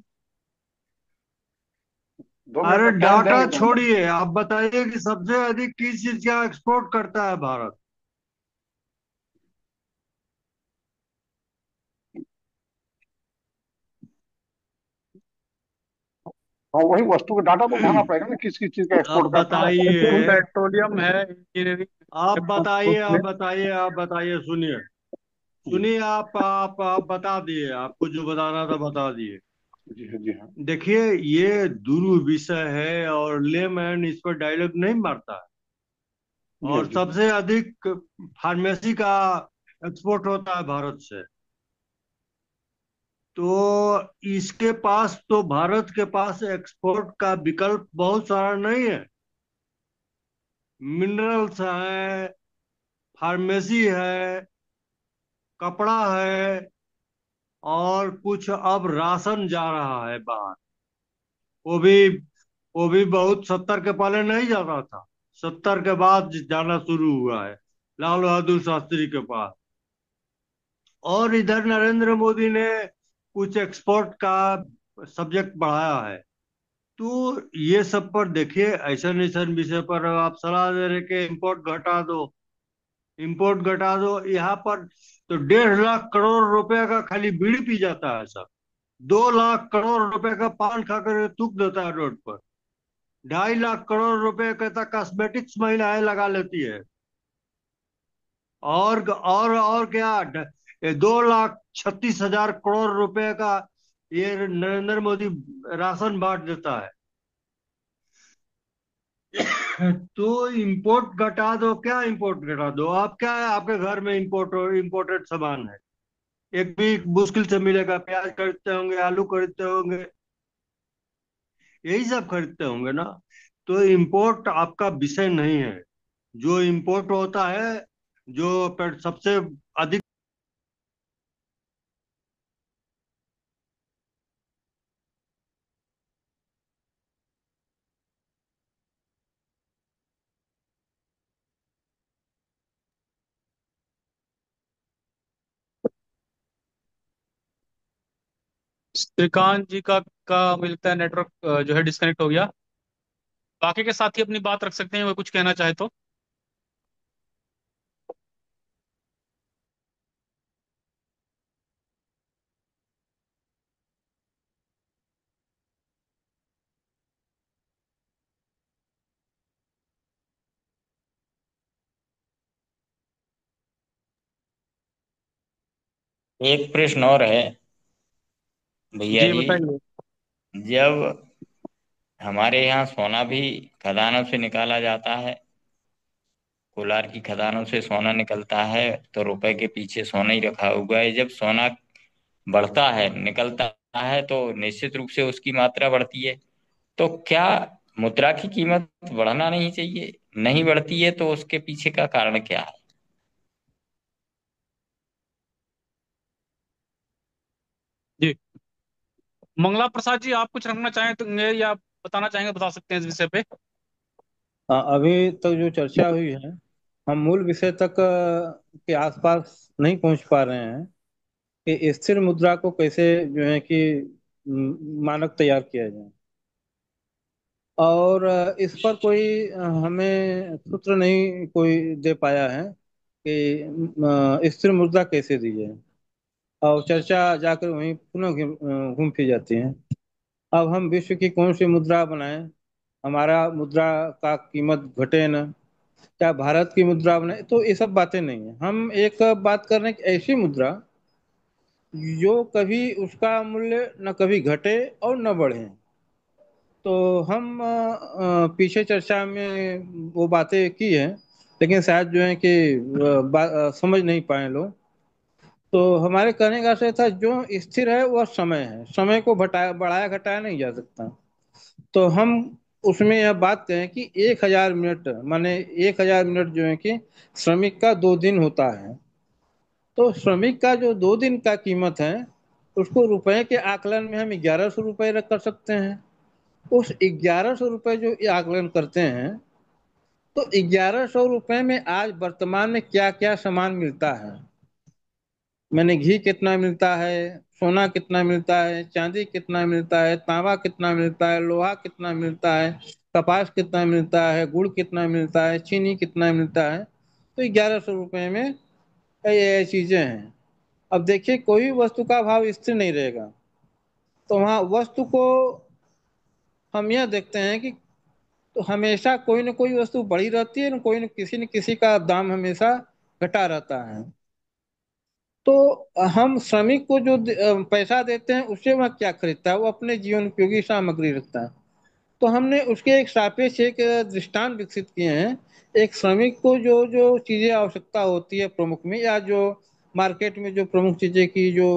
2 मिनट अरे का टाइम डाटा देंगे तो हम। छोड़िए, आप बताइए कि सबसे अधिक किस चीज का एक्सपोर्ट करता है भारत? हाँ, वही वस्तु का डाटा तो उठाना पड़ेगा ना, किस किस चीज का अब एक्सपोर्ट करता है। बताइए, पेट्रोलियम है, इंजीनियरिंग। आप बताइए, आप बताइए, आप बताइए, सुनिए। जी सुनिए, आप बता दिए, आपको जो बताना था बता दिए। जी हाँ, जी हाँ। देखिए, ये दुरूह विषय है और लेमैन इस पर डायलॉग नहीं मारता है। जी हाँ, और जी हाँ। सबसे अधिक फार्मेसी का एक्सपोर्ट होता है भारत से। तो इसके पास, तो भारत के पास एक्सपोर्ट का विकल्प बहुत सारा नहीं है। मिनरल्स है, फार्मेसी है, कपड़ा है, और कुछ अब राशन जा रहा है बाहर। वो भी वो भी बहुत, 70 के पहले नहीं जाता था, 70 के बाद जाना शुरू हुआ है, लाल बहादुर शास्त्री के पास। और इधर नरेंद्र मोदी ने कुछ एक्सपोर्ट का सब्जेक्ट बढ़ाया है। तो ये सब पर देखिए, ऐसा ऐसा विषय पर आप सलाह दे रहे कि इम्पोर्ट घटा दो, इम्पोर्ट घटा दो। यहाँ पर तो 1.5 लाख करोड़ रुपए का खाली बीड़ी पी जाता है सब। 2 लाख करोड़ रुपए का पान खा कर थूक देता है रोड पर। 2.5 लाख करोड़ रुपए का तक कॉस्मेटिक्स महिलाएं लगा लेती है। और क्या, 2,36,000 करोड़ रुपए का ये नरेंद्र मोदी राशन बांट देता है। तो इंपोर्ट घटा दो, क्या इंपोर्ट घटा दो? आप क्या है, आपके घर में इंपोर्टेड सामान है? एक भी मुश्किल से मिलेगा। प्याज खरीदते होंगे, आलू खरीदते होंगे, यही सब खरीदते होंगे ना। तो इंपोर्ट आपका विषय नहीं है। जो इंपोर्ट होता है, जो सबसे अधिक। श्रीकांत जी का मुझे लगता है नेटवर्क जो है डिस्कनेक्ट हो गया। बाकी के साथी अपनी बात रख सकते हैं, वो कुछ कहना चाहे तो। एक प्रश्न और है भैया जी जी। बताइए। जब हमारे यहाँ सोना भी खदानों से निकाला जाता है, कोलार की खदानों से सोना निकलता है, तो रुपए के पीछे सोना ही रखा हुआ है। जब सोना बढ़ता है, निकलता है, तो निश्चित रूप से उसकी मात्रा बढ़ती है। तो क्या मुद्रा की कीमत बढ़ना नहीं चाहिए? नहीं बढ़ती है तो उसके पीछे का कारण क्या है? जी, मंगला प्रसाद जी, आप कुछ रखना चाहें तो या बताना चाहेंगे, बता सकते हैं इस विषय पे। अभी तक जो चर्चा हुई है, हम मूल विषय तक के आसपास नहीं पहुंच पा रहे हैं कि स्थिर मुद्रा को कैसे जो है कि मानक तैयार किया जाए। और इस पर कोई हमें सूत्र नहीं कोई दे पाया है कि स्थिर मुद्रा कैसे दी जाए। और चर्चा जाकर वहीं पुनः घूम फिर जाती है। अब हम विश्व की कौन सी मुद्रा बनाएं, हमारा मुद्रा का कीमत घटे न, क्या भारत की मुद्रा बनाए, तो ये सब बातें नहीं है। हम एक बात कर रहे हैं कि ऐसी मुद्रा जो कभी उसका मूल्य न कभी घटे और न बढ़े। तो हम पीछे चर्चा में वो बातें की है, लेकिन शायद जो है कि समझ नहीं पाए लोग। तो हमारे कहने का आशय था, जो स्थिर है वह समय है, समय को बढ़ाया घटाया नहीं जा सकता। तो हम उसमें यह बात कहें कि 1,000 मिनट माने 1,000 मिनट जो है कि श्रमिक का 2 दिन होता है। तो श्रमिक का जो 2 दिन का कीमत है, उसको रुपए के आकलन में हम 1,100 रुपये रख कर सकते हैं। उस 1,100 रुपये जो ये आकलन करते हैं, तो 1,100 रुपये में आज वर्तमान में क्या क्या सामान मिलता है, मैंने घी कितना मिलता है, सोना कितना मिलता है, चांदी कितना मिलता है, तांबा कितना मिलता है, लोहा कितना मिलता है, कपास कितना मिलता है, गुड़ कितना मिलता है, चीनी कितना मिलता है। तो 1,100 रुपये में ये चीजें हैं। अब देखिए, कोई भी वस्तु का भाव स्थिर नहीं रहेगा। तो वहाँ वस्तु को हम यह देखते हैं कि तो हमेशा कोई न कोई वस्तु बढ़ी रहती है, न किसी का दाम हमेशा घटा रहता है। तो हम श्रमिक को जो पैसा देते हैं, उससे वह क्या खरीदता है? वो अपने जीवन उपयोगी सामग्री रखता है। तो हमने उसके एक सापेक्ष एक दृष्टांत विकसित किए हैं। एक श्रमिक को जो जो चीजें आवश्यकता होती है प्रमुख में, या जो मार्केट में जो प्रमुख चीजें की जो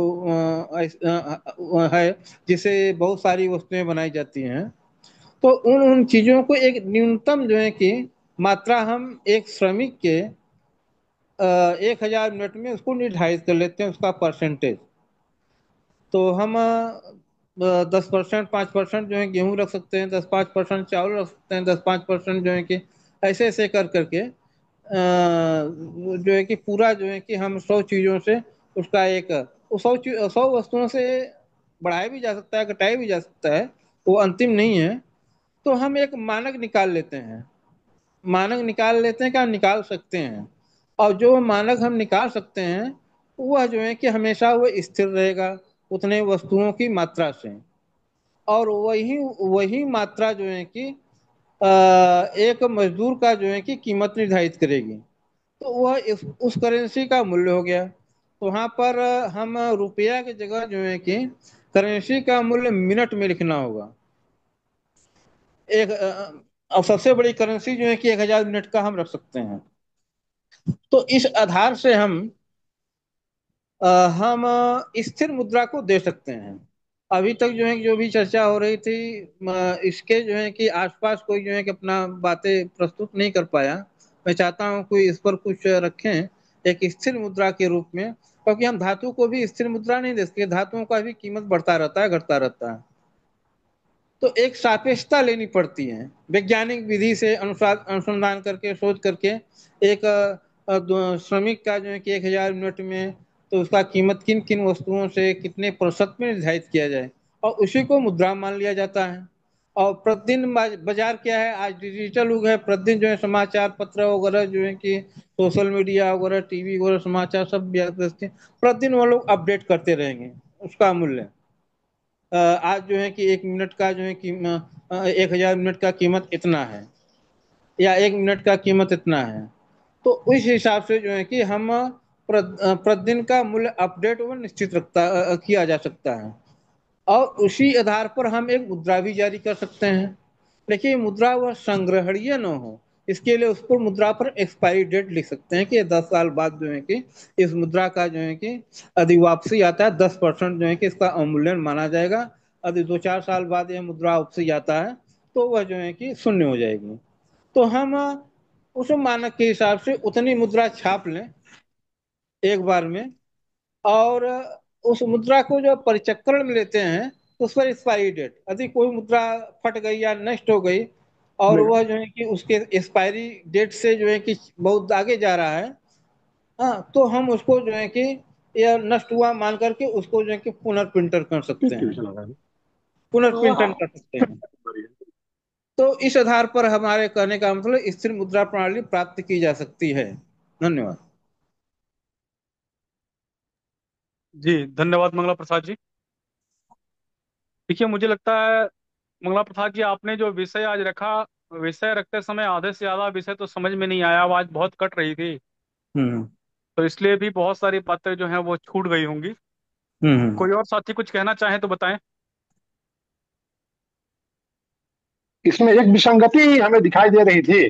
है, जिसे बहुत सारी वस्तुएं बनाई जाती हैं, तो उन उन चीजों को एक न्यूनतम जो है कि मात्रा हम एक श्रमिक के 1,000 मिनट में उसको निर्धारित कर लेते हैं, उसका परसेंटेज। तो हम 10%, 5% जो है गेहूं रख सकते हैं, 10-5% चावल रख सकते हैं, 10-5% जो है कि ऐसे ऐसे कर करके जो है कि पूरा जो है कि हम 100 चीजों से उसका एक, वो 100 वस्तुओं से बढ़ाया भी जा सकता है, घटाया भी जा सकता है, वो अंतिम नहीं है। तो हम एक मानक निकाल लेते हैं, मानक निकाल लेते हैं, क्या निकाल सकते हैं। और जो मानक हम निकाल सकते हैं, वह जो है कि हमेशा वह स्थिर रहेगा उतने वस्तुओं की मात्रा से। और वही वही मात्रा जो है कि एक मजदूर का जो है कि कीमत निर्धारित करेगी। तो वह उस करेंसी का मूल्य हो गया। तो वहाँ पर हम रुपया की जगह जो है कि करेंसी का मूल्य मिनट में लिखना होगा। एक और सबसे बड़ी करेंसी जो है कि 1,000 मिनट का हम रख सकते हैं। तो इस आधार से हम स्थिर मुद्रा को दे सकते हैं। अभी तक जो है जो भी चर्चा हो रही थी, इसके जो है कि आसपास कोई जो है कि अपना बातें प्रस्तुत नहीं कर पाया। मैं चाहता हूँ कोई इस पर कुछ रखें एक स्थिर मुद्रा के रूप में, क्योंकि हम धातु को भी स्थिर मुद्रा नहीं दे सकते, धातुओं का भी कीमत बढ़ता रहता है, घटता रहता है। तो एक सापेक्षता लेनी पड़ती है, वैज्ञानिक विधि से अनुसार अनुसंधान करके शोध करके एक श्रमिक का जो है कि 1,000 मिनट में तो उसका कीमत किन किन वस्तुओं से कितने प्रतिशत में निर्धारित किया जाए, और उसी को मुद्रा मान लिया जाता है। और प्रतिदिन बाजार क्या है, आज डिजिटल युग है, प्रतिदिन जो है समाचार पत्र वगैरह जो है कि सोशल मीडिया वगैरह टीवी वगैरह समाचार सब प्रतिदिन वो लोग अपडेट करते रहेंगे उसका मूल्य। आज जो है कि 1 मिनट का जो है कि 1,000 मिनट का कीमत इतना है, या 1 मिनट का कीमत इतना है। तो उस हिसाब से जो है कि हम प्रतिदिन का मूल्य अपडेट व निश्चित किया जा सकता है, और उसी आधार पर हम एक मुद्रा भी जारी कर सकते हैं। लेकिन मुद्रा वह संग्रहणीय न हो, इसके लिए उस पर मुद्रा पर एक्सपायरी डेट लिख सकते हैं कि 10 साल बाद जो है कि इस मुद्रा का जो है कि यदि वापसी आता है 10% जो है कि इसका अवमूल्यन माना जाएगा। यदि 2-4 साल बाद यह मुद्रा वापसी आता है तो वह जो है कि शून्य हो जाएगी। तो हम उस मानक के हिसाब से उतनी मुद्रा छाप लें एक बार में, और उस मुद्रा को जो परिचक्रण में लेते हैं तो उस पर एक्सपायरी डेट, यदि कोई मुद्रा फट गई या नष्ट हो गई और वह जो है कि उसके एक्सपायरी डेट से जो है कि बहुत आगे जा रहा है, हाँ, तो हम उसको जो है कि यह नष्ट हुआ मान करके उसको जो है कि पुनर्प्रिंटर कर सकते हैं, पुनर्प्रिंटन कर सकते हैं। तो इस आधार पर हमारे कहने का मतलब स्थिर मुद्रा प्रणाली प्राप्त की जा सकती है। धन्यवाद। जी धन्यवाद मंगला प्रसाद जी। देखिए मुझे लगता है मंगला प्रसाद जी, आपने जो विषय आज रखा, विषय रखते समय आधे से ज्यादा विषय तो समझ में नहीं आया, आवाज बहुत कट रही थी, हम्म तो इसलिए भी बहुत सारी बातें जो हैं वो छूट गई होंगी। हम्म कोई और साथी कुछ कहना चाहे तो बताएं। इसमें एक विसंगति हमें दिखाई दे रही थी।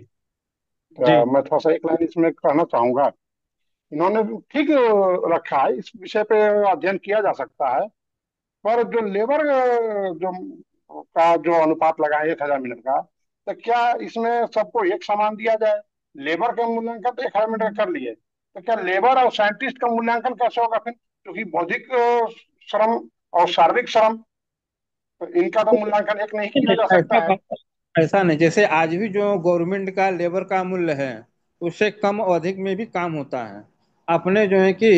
जी मैं थोड़ा सा एक लाइन इसमें कहना चाहूंगा। इन्होंने ठीक रखा है, इस विषय पे अध्ययन किया जा सकता है। पर जो लेबर जो का जो अनुपात लगा है 1,000 मिनट का, तो क्या इसमें सबको एक समान दिया जाए? लेबर का मूल्यांकन तो 1,000 मिनट का कर लिए, तो क्या लेबर और साइंटिस्ट का मूल्यांकन कैसे होगा फिर? क्योंकि बौद्धिक श्रम और शारीरिक श्रम, तो इनका तो मूल्यांकन एक नहीं किया जा सकता है। ऐसा ऐसा नहीं, जैसे आज भी जो गवर्नमेंट का लेबर का मूल्य है उससे कम और अधिक में भी काम होता है, अपने जो है कि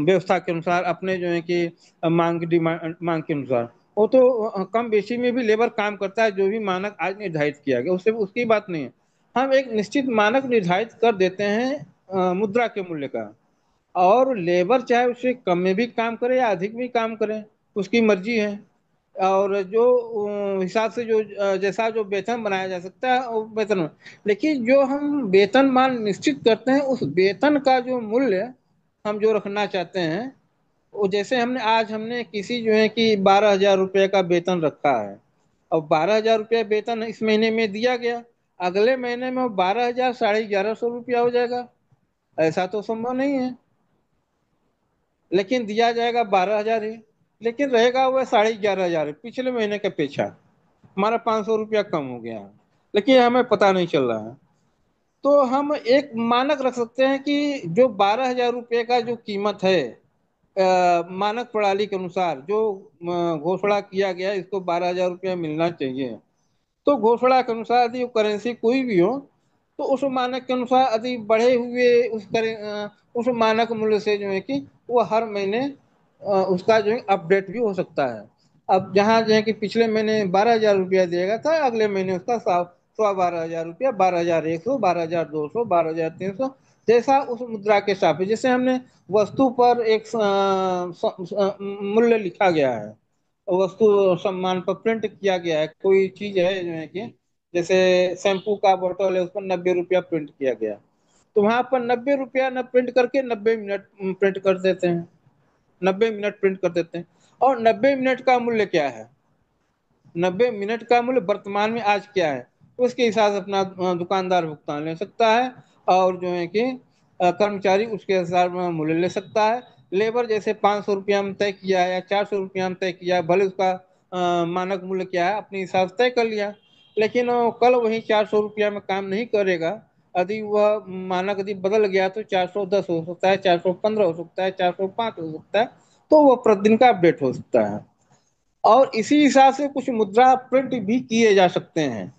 व्यवस्था के अनुसार, अपने जो है कि मांग डिमांड मांग के अनुसार, वो तो कम बेशी में भी लेबर काम करता है, जो भी मानक आज निर्धारित किया गया उससे उसकी बात नहीं है। हम एक निश्चित मानक निर्धारित कर देते हैं मुद्रा के मूल्य का, और लेबर चाहे उससे कम में भी काम करे या अधिक भी काम करे, उसकी मर्जी है। और जो हिसाब से जो जैसा जो वेतन बनाया जा सकता है वो वेतन, लेकिन जो हम वेतनमान निश्चित करते हैं उस वेतन का जो मूल्य हम जो रखना चाहते हैं, वो जैसे हमने किसी जो है कि 12,000 रुपये का वेतन रखा है, और 12,000 रुपया वेतन इस महीने में दिया गया, अगले महीने में वो 12,000 11,500 रुपया हो जाएगा, ऐसा तो संभव नहीं है। लेकिन दिया जाएगा 12,000 ही, लेकिन रहेगा वह 11,500 पिछले महीने के अपेक्षा, हमारा 500 रुपया कम हो गया है, लेकिन हमें पता नहीं चल रहा है। तो हम एक मानक रख सकते हैं कि जो 12,000 रुपये का जो कीमत है, मानक प्रणाली के अनुसार जो घोषणा किया गया है, इसको 12,000 रुपया मिलना चाहिए। तो घोषणा के अनुसार यदि करेंसी कोई भी हो तो उस मानक के अनुसार यदि बढ़े हुए उस मानक मूल्य से जो है कि वो हर महीने उसका जो है अपडेट भी हो सकता है। अब जहाँ जो है कि पिछले महीने 12,000 रुपया दिया था, अगले महीने उसका 12,000 रुपया, 12,100, 12,200, 12,300, जैसा उस मुद्रा के हिसाब से, जैसे हमने वस्तु पर एक मूल्य लिखा गया है, वस्तु सम्मान पर प्रिंट किया गया है, कोई चीज है जो है कि जैसे शैम्पू का बोतल है, उस पर 90 रुपया प्रिंट किया गया, तो वहां पर 90 रुपया न प्रिंट करके 90 मिनट प्रिंट कर देते हैं, 90 मिनट प्रिंट कर देते हैं। और 90 मिनट का मूल्य क्या है? 90 मिनट का मूल्य वर्तमान में आज क्या है, उसके हिसाब से अपना दुकानदार भुगतान ले सकता है। और जो है कि कर्मचारी उसके हिसाब में मूल्य ले सकता है। लेबर जैसे 500 रुपया में तय किया है या 400 रुपया में तय किया है, भले उसका मानक मूल्य क्या है अपने हिसाब से तय कर लिया। लेकिन कल वही 400 रुपया में काम नहीं करेगा, यदि वह मानक यदि बदल गया तो 410 हो सकता है, 415 हो सकता है, 405 हो सकता है। तो वह प्रतिदिन का अपडेट हो सकता है। और इसी हिसाब से कुछ मुद्रा प्रिंट भी किए जा सकते हैं।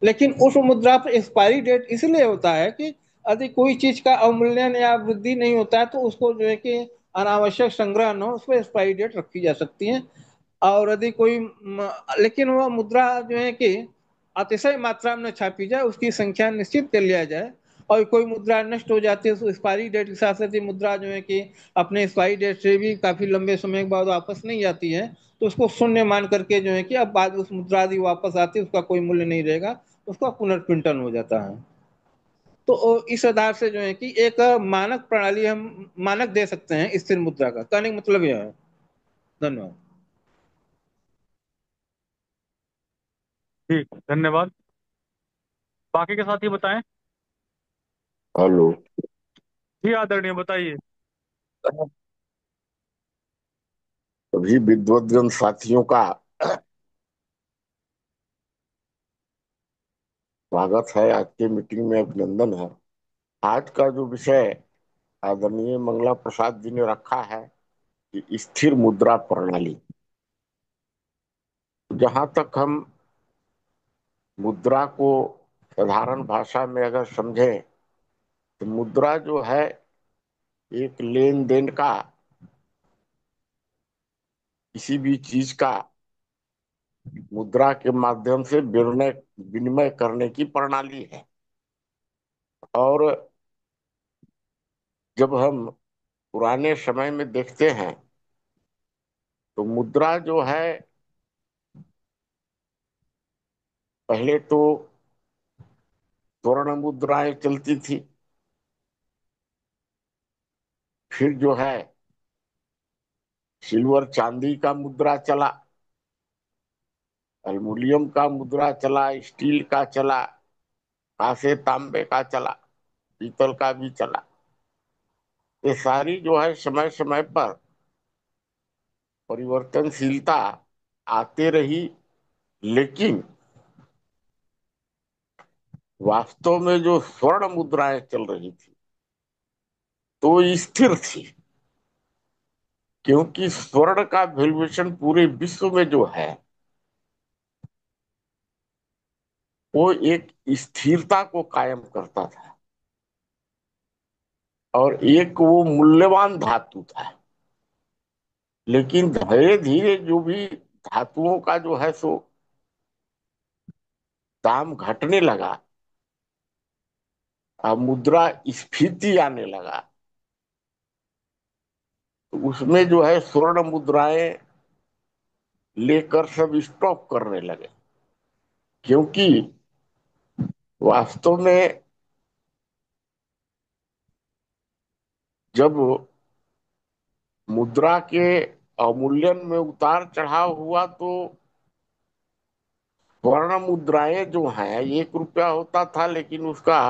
लेकिन उस मुद्रा पर एक्सपायरी डेट इसलिए होता है कि यदि कोई चीज का अवमूल्यन या वृद्धि नहीं होता है तो उसको जो है कि अनावश्यक संग्रह न हो, उस पर एक्सपायरी डेट रखी जा सकती है। और यदि कोई लेकिन वह मुद्रा जो है कि अतिशय मात्रा में न छापी जाए, उसकी संख्या निश्चित कर लिया जाए। और कोई मुद्रा नष्ट हो जाती है तो एक्सपायरी डेट के साथ साथ मुद्रा जो है कि अपने एक्सपायरी डेट से भी काफी लंबे समय के बाद वापस नहीं आती है, तो उसको शून्य मान करके जो है कि अब बाद उस मुद्रा यदि वापस आती है उसका कोई मूल्य नहीं रहेगा, उसका पुनर्पिंटन हो जाता है। तो इस आधार से जो है कि एक मानक प्रणाली हम मानक दे सकते हैं स्थिर मुद्रा का, कहने का मतलब यह है। धन्यवाद। ठीक, धन्यवाद। बाकी के साथी बताएं। हेलो। जी आदरणीय, बताइए। सभी विद्वद्गण साथियों का स्वागत है। आज के मीटिंग में अभिनंदन है। आज का जो विषय आदरणीय मंगला प्रसाद जी ने रखा है कि स्थिर मुद्रा प्रणाली, जहां तक हम मुद्रा को साधारण भाषा में अगर समझें तो मुद्रा जो है एक लेन देन का, किसी भी चीज का मुद्रा के माध्यम से विनिमय विनिमय करने की प्रणाली है। और जब हम पुराने समय में देखते हैं तो मुद्रा जो है पहले तो स्वर्ण मुद्राएं चलती थी, फिर जो है सिल्वर चांदी का मुद्रा चला, एल्युमिनियम का मुद्रा चला, स्टील का चला, कांसे तांबे का चला, पीतल का भी चला। ये सारी जो है समय समय पर परिवर्तनशीलता आते रही, लेकिन वास्तव में जो स्वर्ण मुद्राएं चल रही थी तो स्थिर थी, क्योंकि स्वर्ण का वैल्यूएशन पूरे विश्व में जो है वो एक स्थिरता को कायम करता था और एक वो मूल्यवान धातु था। लेकिन धीरे धीरे जो भी धातुओं का जो है सो दाम घटने लगा, अब मुद्रा स्फीति आने लगा, तो उसमें जो है स्वर्ण मुद्राएं लेकर सब स्टॉप करने लगे। क्योंकि वास्तव में जब मुद्रा के अवमूल्यन में उतार चढ़ाव हुआ तो स्वर्ण मुद्राएं जो हैं 1 रुपया होता था, लेकिन उसका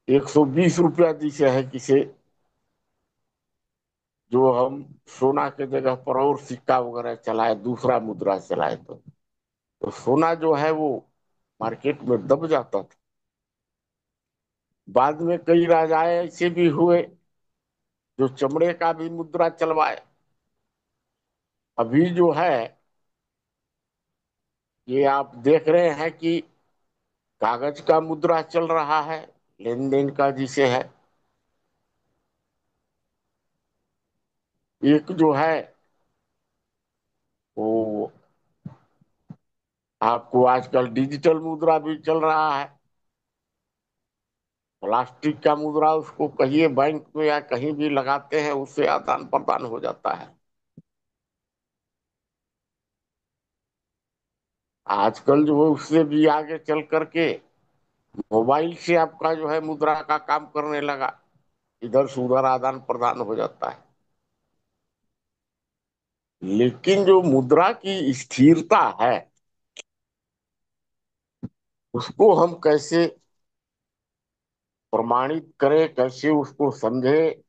120 रुपया जिसे है किसे, जो हम सोना के जगह पर और सिक्का वगैरह चलाए, दूसरा मुद्रा चलाए तो सोना जो है वो मार्केट में दब जाता था। बाद में कई राजाएं ऐसे भी हुए जो चमड़े का भी मुद्रा चलवाए। अभी जो है ये आप देख रहे हैं कि कागज का मुद्रा चल रहा है, लेन देन का जिसे है। एक जो है वो आपको आजकल डिजिटल मुद्रा भी चल रहा है। प्लास्टिक का मुद्रा उसको कहिए बैंक में या कहीं भी लगाते हैं, उससे आदान प्रदान हो जाता है। आजकल जो है उससे भी आगे चल करके मोबाइल से आपका जो है मुद्रा का काम करने लगा, इधर से उधर आदान प्रदान हो जाता है। लेकिन जो मुद्रा की स्थिरता है उसको हम कैसे प्रमाणित करें, कैसे उसको समझे,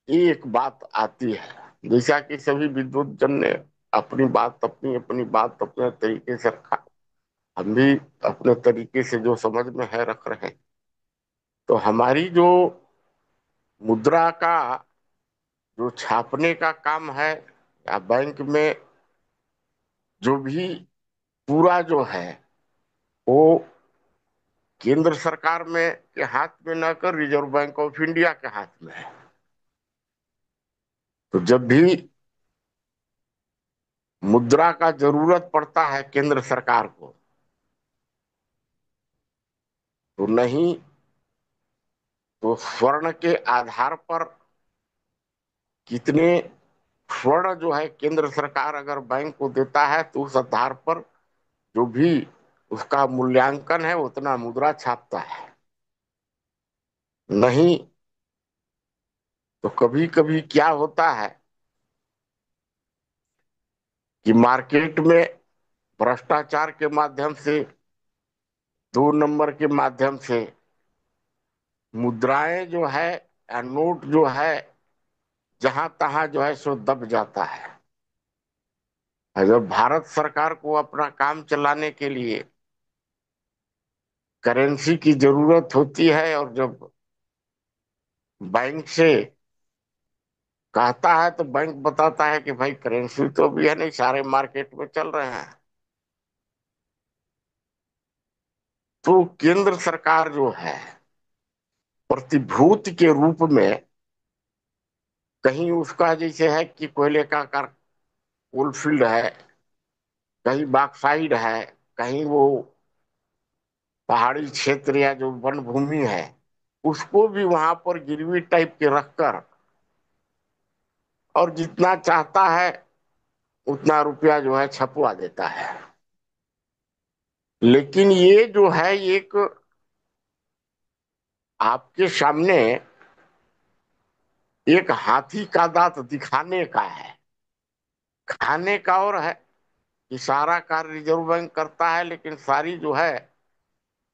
ये एक बात आती है। जैसा कि सभी विद्वत जन ने अपनी बात अपनी अपनी बात अपने तरीके से रखा, हम भी अपने तरीके से जो समझ में है रख रहे हैं। तो हमारी जो मुद्रा का जो छापने का काम है या बैंक में जो भी पूरा जो है वो केंद्र सरकार में के हाथ में न कर रिजर्व बैंक ऑफ इंडिया के हाथ में है। तो जब भी मुद्रा का जरूरत पड़ता है केंद्र सरकार को, तो नहीं तो स्वर्ण के आधार पर कितने स्वर्ण जो है केंद्र सरकार अगर बैंक को देता है तो उस आधार पर जो भी उसका मूल्यांकन है उतना मुद्रा छापता है। नहीं तो कभी कभी क्या होता है कि मार्केट में भ्रष्टाचार के माध्यम से, 2 नंबर के माध्यम से मुद्राएं जो है या नोट जो है जहां तहां जो है सो दब जाता है। और जब भारत सरकार को अपना काम चलाने के लिए करेंसी की जरूरत होती है और जब बैंक से कहता है तो बैंक बताता है कि भाई करेंसी तो भी है नहीं, सारे मार्केट में चल रहे हैं। तो केंद्र सरकार जो है प्रतिभूति के रूप में कहीं उसका जैसे है कि कोयले का कोलफील्ड है, कहीं बॉक्साइड है, कहीं वो पहाड़ी क्षेत्र या जो वन भूमि है उसको भी वहां पर गिरवी टाइप के रखकर और जितना चाहता है उतना रुपया जो है छपवा देता है। लेकिन ये जो है एक आपके सामने एक हाथी का दांत दिखाने का है, खाने का और है कि सारा कार्य रिजर्व बैंक करता है लेकिन सारी जो है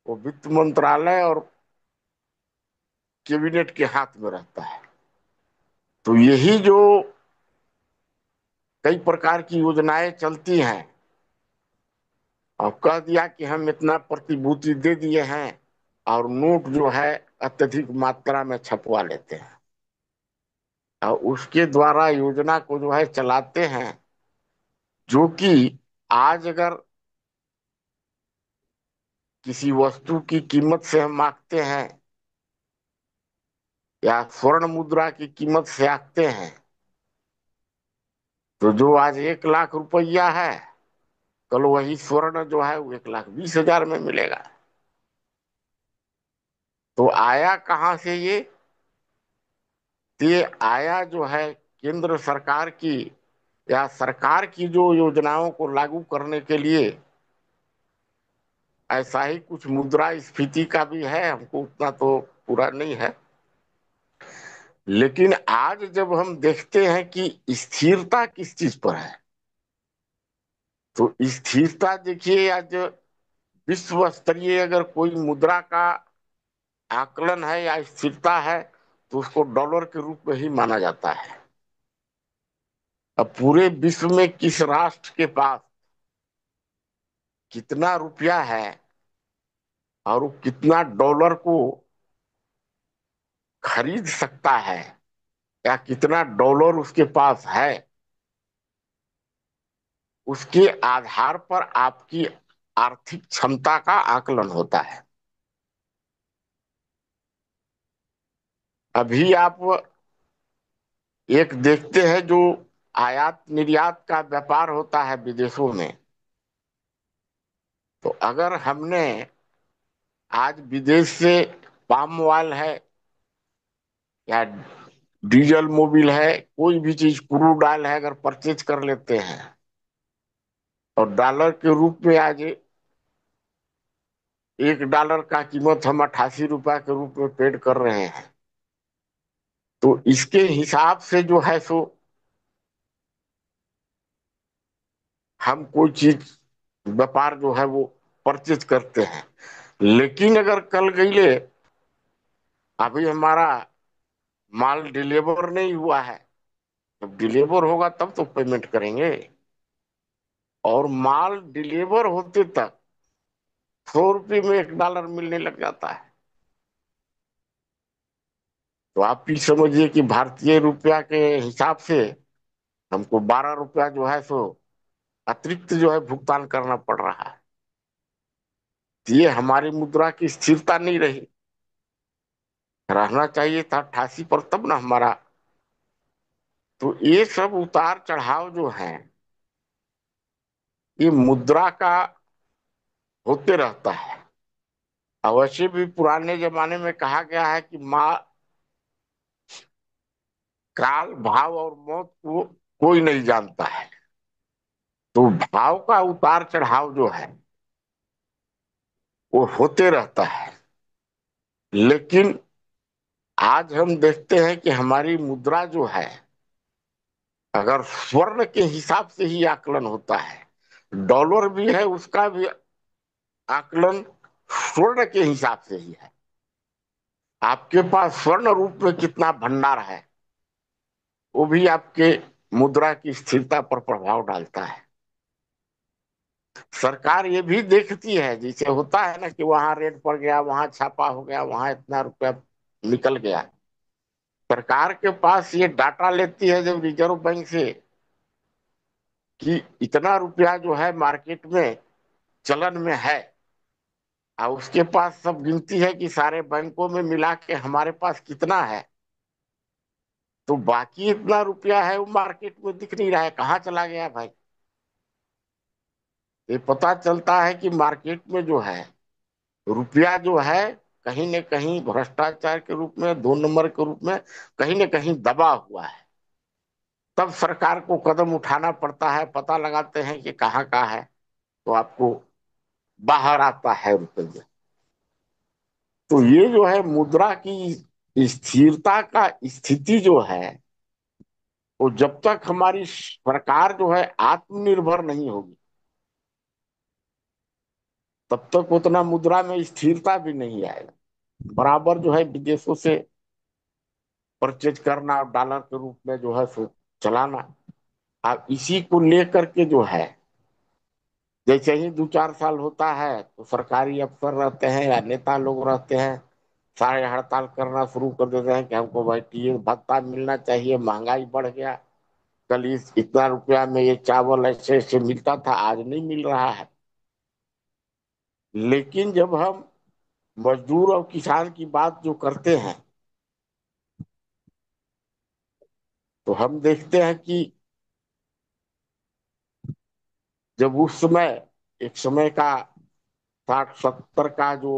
वो वित्त मंत्रालय और कैबिनेट के हाथ में रहता है। तो यही जो कई प्रकार की योजनाएं चलती हैं और कह दिया कि हम इतना प्रतिभूति दे दिए हैं और नोट जो है अत्यधिक मात्रा में छपवा लेते हैं और उसके द्वारा योजना को जो है चलाते हैं, जो कि आज अगर किसी वस्तु की कीमत से हम आंकते हैं या स्वर्ण मुद्रा की कीमत से आंकते हैं तो जो आज 1 लाख रुपया है कल वही स्वर्ण जो है वो 1,20,000 में मिलेगा। तो आया कहाँ से ये आया जो है केंद्र सरकार की या सरकार की जो योजनाओं को लागू करने के लिए ऐसा ही कुछ मुद्रा स्फीति का भी है, हमको उतना तो पूरा नहीं है। लेकिन आज जब हम देखते हैं कि स्थिरता किस चीज पर है तो स्थिरता देखिए, आज विश्व स्तरीय अगर कोई मुद्रा का आकलन है या स्थिरता है तो उसको डॉलर के रूप में ही माना जाता है। अब पूरे विश्व में किस राष्ट्र के पास कितना रुपया है और वो कितना डॉलर को खरीद सकता है या कितना डॉलर उसके पास है, उसके आधार पर आपकी आर्थिक क्षमता का आकलन होता है। अभी आप एक देखते हैं जो आयात निर्यात का व्यापार होता है विदेशों में, तो अगर हमने आज विदेश से पाम ऑयल है या डीजल मोबिल है, कोई भी चीज क्रूड ऑयल है, अगर परचेज कर लेते हैं और डॉलर के रूप में आज $1 का कीमत हम 88 रुपया के रूप में पेड कर रहे हैं, तो इसके हिसाब से जो है सो हम कोई चीज व्यापार जो है वो परचेज करते हैं। लेकिन अगर कल गईले अभी हमारा माल डिलीवर नहीं हुआ है, जब डिलीवर होगा तब तो पेमेंट करेंगे। और माल डिलीवर होते तक 100 रुपये में $1 मिलने लग जाता है। तो आप भी समझिए कि भारतीय रुपया के हिसाब से हमको 12 रुपया जो है सो अतिरिक्त जो है भुगतान करना पड़ रहा है। तो ये हमारी मुद्रा की स्थिरता नहीं रही। रहना चाहिए था 88 पर, तब ना हमारा। तो ये सब उतार चढ़ाव जो है ये मुद्रा का होते रहता है। अवश्य भी पुराने जमाने में कहा गया है कि माँ काल भाव और मौत को कोई नहीं जानता है। तो भाव का उतार चढ़ाव जो है वो होते रहता है। लेकिन आज हम देखते हैं कि हमारी मुद्रा जो है, अगर स्वर्ण के हिसाब से ही आकलन होता है, डॉलर भी है उसका भी आकलन स्वर्ण के हिसाब से ही है। आपके पास स्वर्ण रूप में कितना भंडार है वो भी आपके मुद्रा की स्थिरता पर प्रभाव डालता है। सरकार ये भी देखती है, जैसे होता है ना कि वहां रेड पड़ गया, वहां छापा हो गया, वहां इतना रुपया निकल गया। सरकार के पास ये डाटा लेती है जब रिजर्व बैंक से कि इतना रुपया जो है मार्केट में चलन में है, और उसके पास सब गिनती है कि सारे बैंकों में मिला के हमारे पास कितना है। तो बाकी इतना रुपया है वो मार्केट में दिख नहीं रहा है, कहाँ चला गया भाई। ये पता चलता है कि मार्केट में जो है रुपया जो है कहीं न कहीं भ्रष्टाचार के रूप में, 2 नंबर के रूप में कहीं न कहीं दबा हुआ है। तब सरकार को कदम उठाना पड़ता है, पता लगाते हैं कि कहाँ का है, तो आपको बाहर आता है रुपया। तो ये जो है मुद्रा की स्थिरता का स्थिति जो है वो जब तक हमारी सरकार जो है आत्मनिर्भर नहीं होगी तब तक उतना मुद्रा में स्थिरता भी नहीं आएगा। बराबर जो है विदेशों से परचेज करना और डॉलर के रूप में जो है सो चलाना। अब इसी को लेकर के जो है जैसे ही 2-4 साल होता है तो सरकारी अफसर रहते हैं या नेता लोग रहते हैं, सारे हड़ताल करना शुरू कर देते हैं कि हमको भाई टीए भत्ता मिलना चाहिए, महंगाई बढ़ गया, कल इस इतना रुपया में ये चावल ऐसे ऐसे मिलता था, आज नहीं मिल रहा है। लेकिन जब हम मजदूर और किसान की बात जो करते हैं तो हम देखते हैं कि जब उस समय एक समय का 60-70 का जो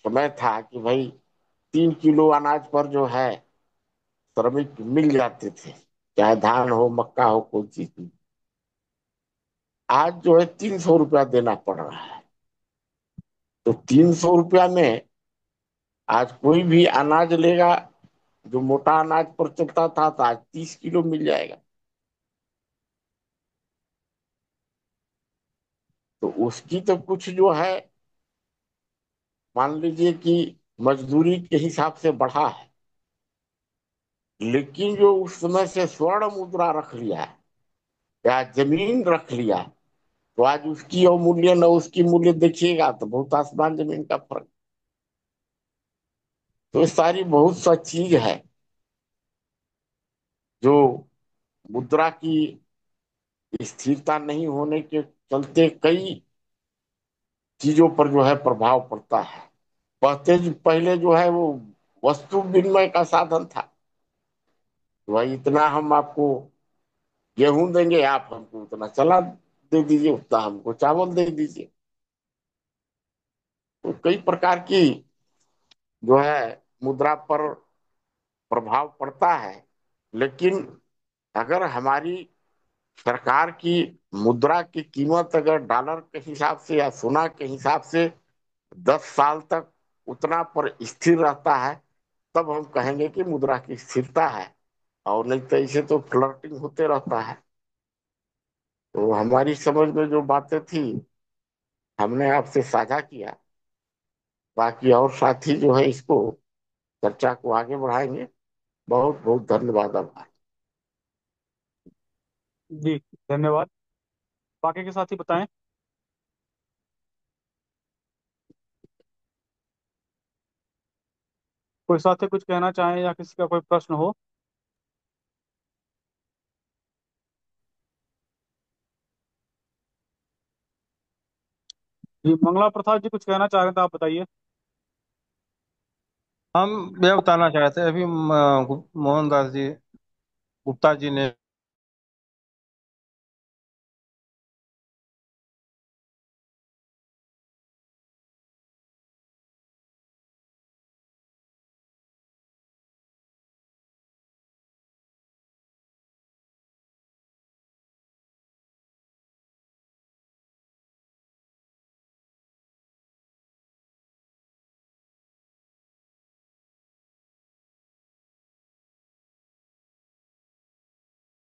समय था कि भाई 3 किलो अनाज पर जो है श्रमिक मिल जाते थे, चाहे धान हो मक्का हो कोई चीज भी। आज जो है 300 रुपया देना पड़ रहा है। तो 300 रुपया में आज कोई भी अनाज लेगा, जो मोटा अनाज पर चलता था तो आज 30 किलो मिल जाएगा। तो उसकी तो कुछ जो है मान लीजिए कि मजदूरी के हिसाब से बढ़ा है, लेकिन जो उस समय से स्वर्ण मुद्रा रख लिया है या जमीन रख लिया तो आज उसकी अवमूल्य न उसकी मूल्य देखिएगा तो बहुत आसमान जमीन का फर्क। तो ये सारी बहुत सा चीज है जो मुद्रा की स्थिरता नहीं होने के चलते कई चीजों पर जो है प्रभाव पड़ता है। पहले जो है वो वस्तु विनिमय का साधन था। तो भाई इतना हम आपको गेहूं देंगे, आप हमको उतना चला दे दीजिए, उतना हमको चावल दे दीजिए। तो कई प्रकार की जो है मुद्रा पर प्रभाव पड़ता है। लेकिन अगर हमारी सरकार की मुद्रा की कीमत अगर डॉलर के हिसाब से या सोना के हिसाब से 10 साल तक उतना पर स्थिर रहता है तब हम कहेंगे कि मुद्रा की स्थिरता है। और नहीं तो इसे तो फ्लर्टिंग होते रहता है। तो हमारी समझ में जो बातें थी हमने आपसे साझा किया। बाकी और साथी जो है इसको चर्चा को आगे बढ़ाएंगे। बहुत बहुत धन्यवाद। आभार। जी धन्यवाद। बाकी के साथी बताएं। कोई साथी कुछ कहना चाहें या किसी का कोई प्रश्न हो। जी मंगला प्रसाद जी कुछ कहना चाह रहे थे, आप बताइए। हम यह बताना चाहते हैं, अभी मोहनदास जी गुप्ता जी ने